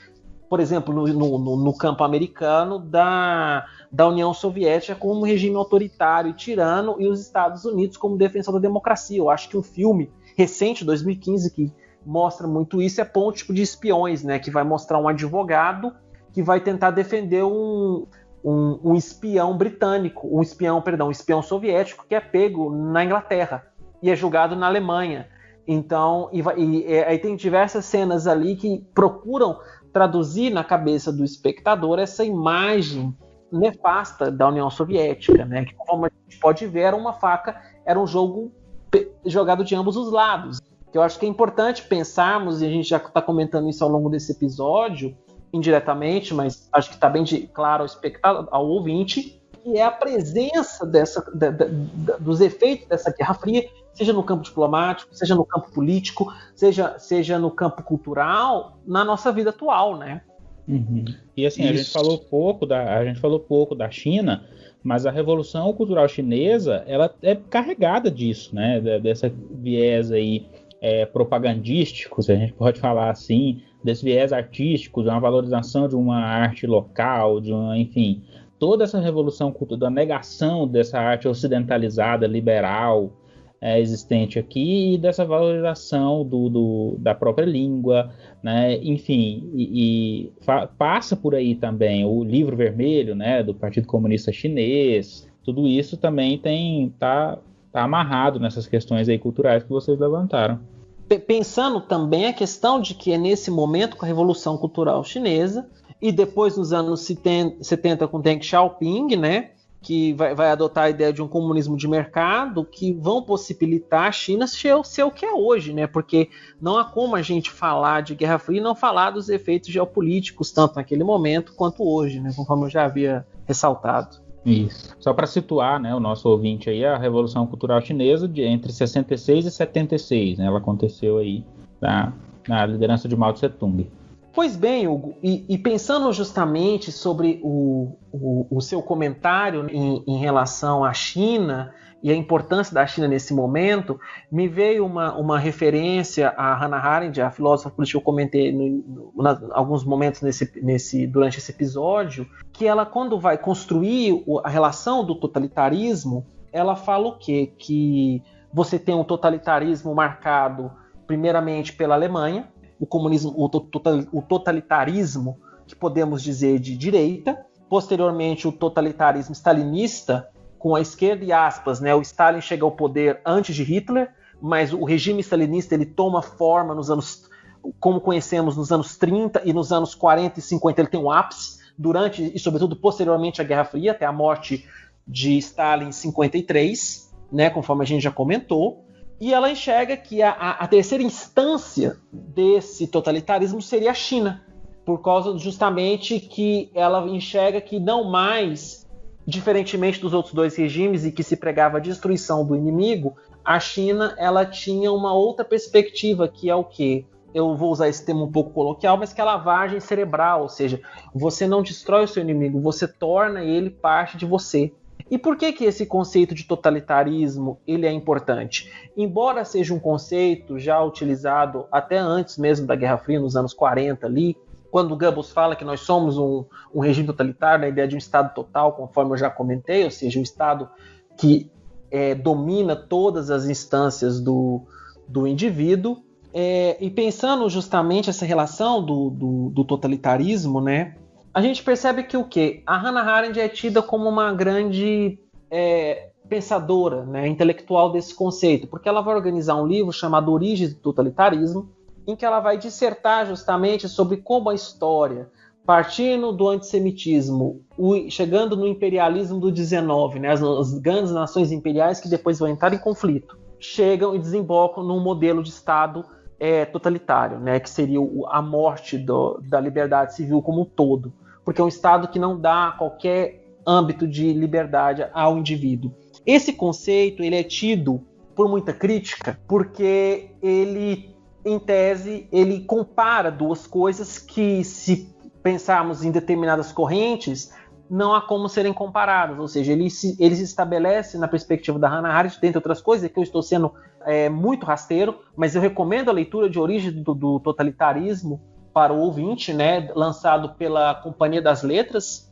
por exemplo, no campo americano da União Soviética como um regime autoritário e tirano, e os Estados Unidos como defensor da democracia. Eu acho que um filme recente, 2015, que mostra muito isso, é Ponte de Espiões, né, que vai mostrar um advogado que vai tentar defender um espião britânico, um espião soviético que é pego na Inglaterra e é julgado na Alemanha. Então, aí tem diversas cenas ali que procuram traduzir na cabeça do espectador essa imagem nefasta da União Soviética, né? Que, como a gente pode ver, era um jogo jogado de ambos os lados. Eu acho que é importante pensarmos, e a gente já está comentando isso ao longo desse episódio, indiretamente, mas acho que está bem claro ao espectador, ao ouvinte, que é a presença dos efeitos dessa Guerra Fria, seja no campo diplomático, seja no campo político, seja no campo cultural, na nossa vida atual, né? Uhum. E assim, a gente falou pouco da China, mas a Revolução Cultural Chinesa, ela é carregada disso, né? Dessa viés aí propagandístico, se a gente pode falar assim, desse viés artístico, de uma valorização de uma arte local, enfim, toda essa revolução cultural, da negação dessa arte ocidentalizada, liberal, existente aqui, e dessa valorização da própria língua, né? Enfim, passa por aí também o Livro Vermelho, né, do Partido Comunista Chinês. Tudo isso também tá amarrado nessas questões aí culturais que vocês levantaram. Pensando também a questão de que é nesse momento, com a Revolução Cultural Chinesa, e depois nos anos 70 com Deng Xiaoping, né, que vai adotar a ideia de um comunismo de mercado, que vão possibilitar a China ser o que é hoje, né? Porque não há como a gente falar de Guerra Fria e não falar dos efeitos geopolíticos, tanto naquele momento quanto hoje, né? Conforme eu já havia ressaltado. Isso. Só para situar, né, o nosso ouvinte aí, a Revolução Cultural Chinesa entre 66 e 76, né? Ela aconteceu aí na liderança de Mao Tse-tung. Pois bem, Hugo, e pensando justamente sobre o seu comentário em relação à China e a importância da China nesse momento, me veio uma referência a Hannah Arendt, a filósofa política que eu comentei em alguns momentos durante esse episódio, que ela, quando vai construir a relação do totalitarismo, ela fala o quê? Que você tem um totalitarismo marcado primeiramente pela Alemanha, o comunismo, o totalitarismo, que podemos dizer de direita, posteriormente o totalitarismo stalinista, com a esquerda e aspas, né, o Stalin chega ao poder antes de Hitler, mas o regime stalinista ele toma forma como conhecemos nos anos 30 e nos anos 40 e 50 ele tem um ápice, durante e sobretudo posteriormente à Guerra Fria, até a morte de Stalin em 53, né, conforme a gente já comentou. E ela enxerga que a terceira instância desse totalitarismo seria a China, por causa justamente que ela enxerga que não mais, diferentemente dos outros dois regimes e que se pregava a destruição do inimigo, a China ela tinha uma outra perspectiva, que é o quê? eu vou usar esse termo um pouco coloquial, mas que é a lavagem cerebral, ou seja, você não destrói o seu inimigo, você torna ele parte de você. E por que esse conceito de totalitarismo ele é importante? Embora seja um conceito já utilizado até antes mesmo da Guerra Fria, nos anos 40 ali, quando Goebbels fala que nós somos um regime totalitário, a ideia de um Estado total, conforme eu já comentei, ou seja, um Estado que domina todas as instâncias do indivíduo, e pensando justamente essa relação do totalitarismo, né, a gente percebe que o quê? A Hannah Arendt é tida como uma grande pensadora, né, intelectual desse conceito, porque ela vai organizar um livro chamado Origens do Totalitarismo, em que ela vai dissertar justamente sobre como a história, partindo do antissemitismo, chegando no imperialismo do 19, né, as grandes nações imperiais que depois vão entrar em conflito, chegam e desembocam num modelo de Estado totalitário, né, que seria a morte da liberdade civil como um todo, porque é um Estado que não dá qualquer âmbito de liberdade ao indivíduo. Esse conceito ele é tido por muita crítica, porque ele, em tese, ele compara duas coisas que, se pensarmos em determinadas correntes, não há como serem comparadas, ou seja, ele se estabelece na perspectiva da Hannah Arendt, dentre outras coisas, que eu estou sendo muito rasteiro, mas eu recomendo a leitura de Origem do Totalitarismo para o ouvinte, né, lançado pela Companhia das Letras,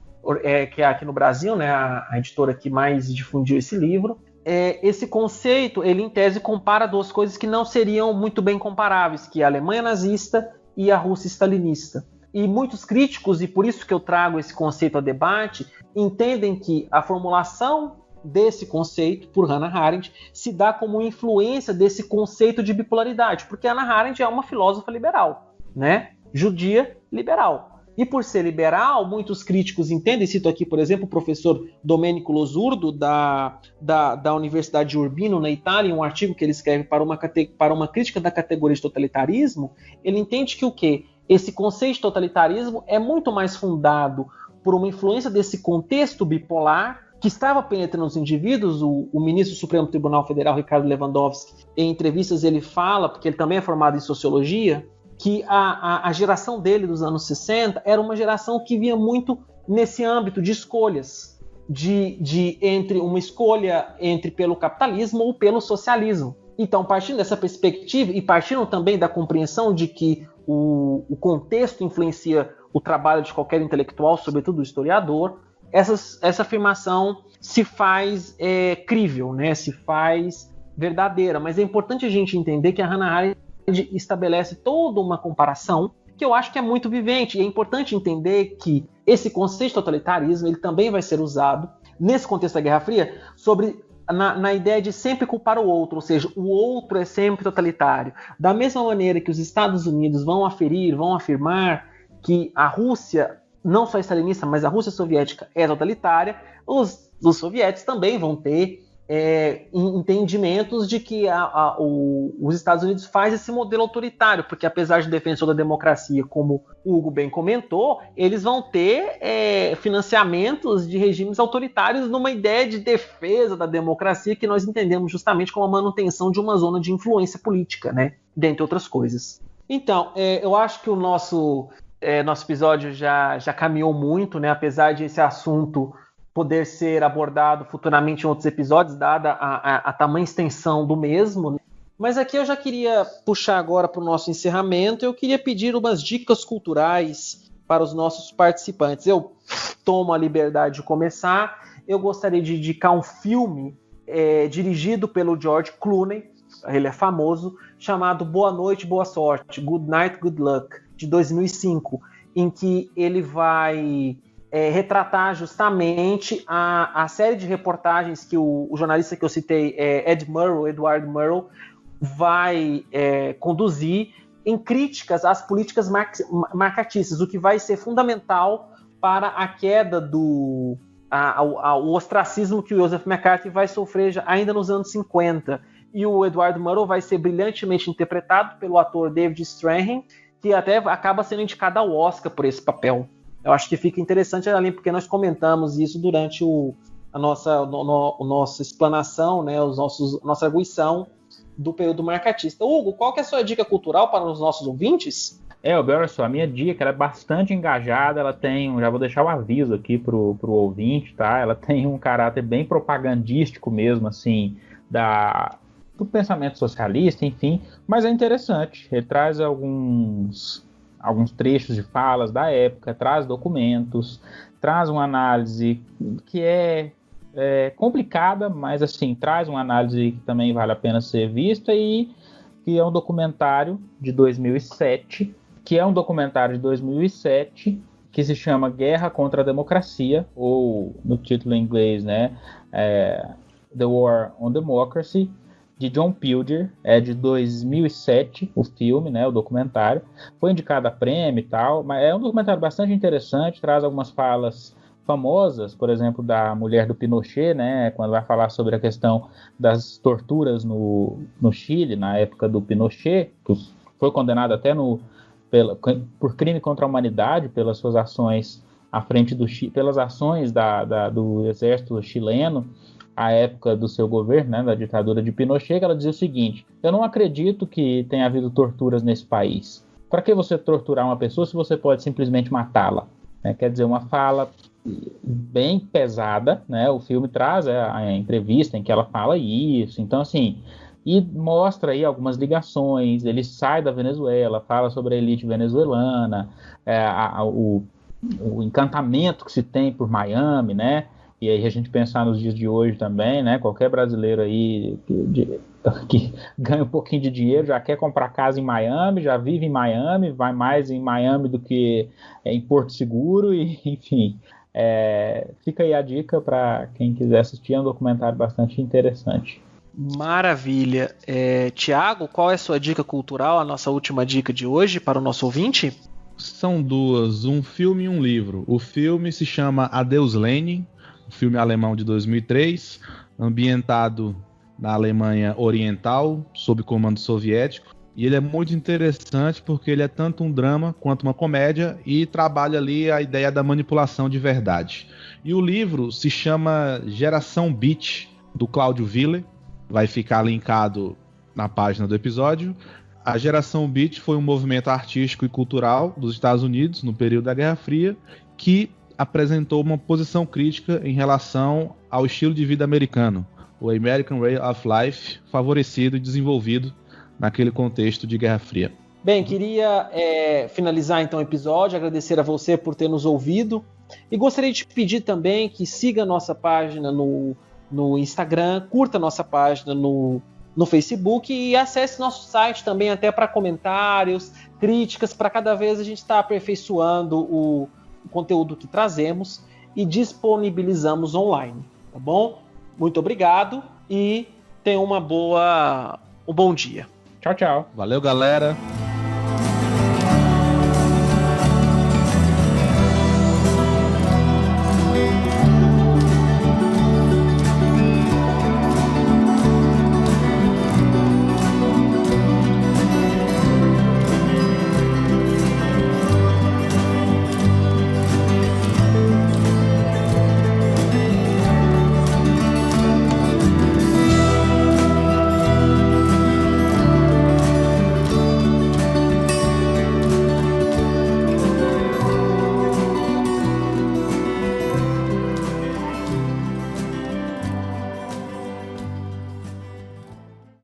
que é aqui no Brasil, né, a editora que mais difundiu esse livro. Esse conceito, ele em tese compara duas coisas que não seriam muito bem comparáveis, que é a Alemanha nazista e a Rússia stalinista. E muitos críticos, e por isso que eu trago esse conceito a debate, entendem que a formulação desse conceito por Hannah Arendt se dá como influência desse conceito de bipolaridade, porque Hannah Arendt é uma filósofa liberal, né? Judia liberal. E por ser liberal, muitos críticos entendem, cito aqui, por exemplo, o professor Domenico Losurdo, da Universidade de Urbino, na Itália, em um artigo que ele escreve para uma crítica da categoria de totalitarismo, ele entende que o quê? Esse conceito de totalitarismo é muito mais fundado por uma influência desse contexto bipolar que estava penetrando os indivíduos. O ministro do Supremo Tribunal Federal, Ricardo Lewandowski, em entrevistas ele fala, porque ele também é formado em sociologia, que a geração dele dos anos 60 era uma geração que via muito nesse âmbito de escolhas, entre uma escolha pelo capitalismo ou pelo socialismo. Então, partindo dessa perspectiva e partindo também da compreensão de que o contexto influencia o trabalho de qualquer intelectual, sobretudo do historiador, essa afirmação se faz crível, né? Se faz verdadeira. Mas é importante a gente entender que a Hannah Arendt estabelece toda uma comparação que eu acho que é muito vivente. E é importante entender que esse conceito de totalitarismo ele também vai ser usado nesse contexto da Guerra Fria na ideia de sempre culpar o outro, ou seja, o outro é sempre totalitário. Da mesma maneira que os Estados Unidos vão afirmar que a Rússia, não só stalinista, mas a Rússia soviética é totalitária, os soviéticos também vão ter entendimentos de que os Estados Unidos faz esse modelo autoritário, porque apesar de defensor da democracia, como o Hugo bem comentou, eles vão ter financiamentos de regimes autoritários numa ideia de defesa da democracia que nós entendemos justamente como a manutenção de uma zona de influência política, né? Dentre outras coisas. Então, eu acho que o nosso episódio já caminhou muito, né? Apesar de esse assunto poder ser abordado futuramente em outros episódios, dada a tamanha extensão do mesmo. Mas aqui eu já queria puxar agora para o nosso encerramento, eu queria pedir umas dicas culturais para os nossos participantes. Eu tomo a liberdade de começar. Eu gostaria de indicar um filme dirigido pelo George Clooney, ele é famoso, chamado Boa Noite, Boa Sorte, Good Night, Good Luck, de 2005, em que ele vai retratar justamente a série de reportagens que o jornalista que eu citei, Edward Murrow, vai conduzir em críticas às políticas marcatistas, o que vai ser fundamental para a queda o ostracismo que o Joseph McCarthy vai sofrer ainda nos anos 50. E o Edward Murrow vai ser brilhantemente interpretado pelo ator David Strathairn, que até acaba sendo indicado ao Oscar por esse papel. Eu acho que fica interessante ali, porque nós comentamos isso durante a nossa explanação, né, nossa arguição do período marcatista. Hugo, qual que é a sua dica cultural para os nossos ouvintes? Olha só, a minha dica, ela é bastante engajada, ela tem, já vou deixar o aviso aqui pro ouvinte, tá? Ela tem um caráter bem propagandístico mesmo, assim, do pensamento socialista, enfim, mas é interessante. Ele traz alguns trechos de falas da época, traz documentos, traz uma análise que é complicada, mas assim, traz uma análise que também vale a pena ser vista, e que é um documentário de 2007, que se chama Guerra contra a Democracia, ou no título em inglês, né, The War on Democracy, de John Pilger. É de 2007 o filme, né, o documentário. Foi indicado a prêmio e tal, mas é um documentário bastante interessante, traz algumas falas famosas, por exemplo, da mulher do Pinochet, né, quando vai falar sobre a questão das torturas no Chile, na época do Pinochet, que foi condenado até por crime contra a humanidade pelas suas ações à frente do Chile, pelas ações do exército chileno à época do seu governo, né, da ditadura de Pinochet, que ela dizia o seguinte: eu não acredito que tenha havido torturas nesse país. Para que você torturar uma pessoa se você pode simplesmente matá-la? Quer dizer, uma fala bem pesada, né? O filme traz a entrevista em que ela fala isso, então assim, e mostra aí algumas ligações. Ele sai da Venezuela, fala sobre a elite venezuelana, o encantamento que se tem por Miami, né? E aí a gente pensar nos dias de hoje também, né? Qualquer brasileiro aí que ganha um pouquinho de dinheiro já quer comprar casa em Miami, já vive em Miami, vai mais em Miami do que em Porto Seguro, e enfim. Fica aí a dica para quem quiser assistir, é um documentário bastante interessante. Maravilha. Tiago, qual é a sua dica cultural, a nossa última dica de hoje para o nosso ouvinte? São duas, um filme e um livro. O filme se chama Adeus Lenin, um filme alemão de 2003, ambientado na Alemanha Oriental, sob comando soviético. E ele é muito interessante porque ele é tanto um drama quanto uma comédia e trabalha ali a ideia da manipulação de verdade. E o livro se chama Geração Beat, do Cláudio Willer. Vai ficar linkado na página do episódio. A Geração Beat foi um movimento artístico e cultural dos Estados Unidos no período da Guerra Fria que apresentou uma posição crítica em relação ao estilo de vida americano, o American Way of Life, favorecido e desenvolvido naquele contexto de Guerra Fria. Bem, queria finalizar então o episódio, agradecer a você por ter nos ouvido, e gostaria de pedir também que siga a nossa página no Instagram, curta a nossa página no Facebook e acesse nosso site também, até para comentários, críticas, para cada vez a gente estar aperfeiçoando o conteúdo que trazemos e disponibilizamos online, tá bom? Muito obrigado e tenha um bom dia. Tchau, tchau. Valeu, galera.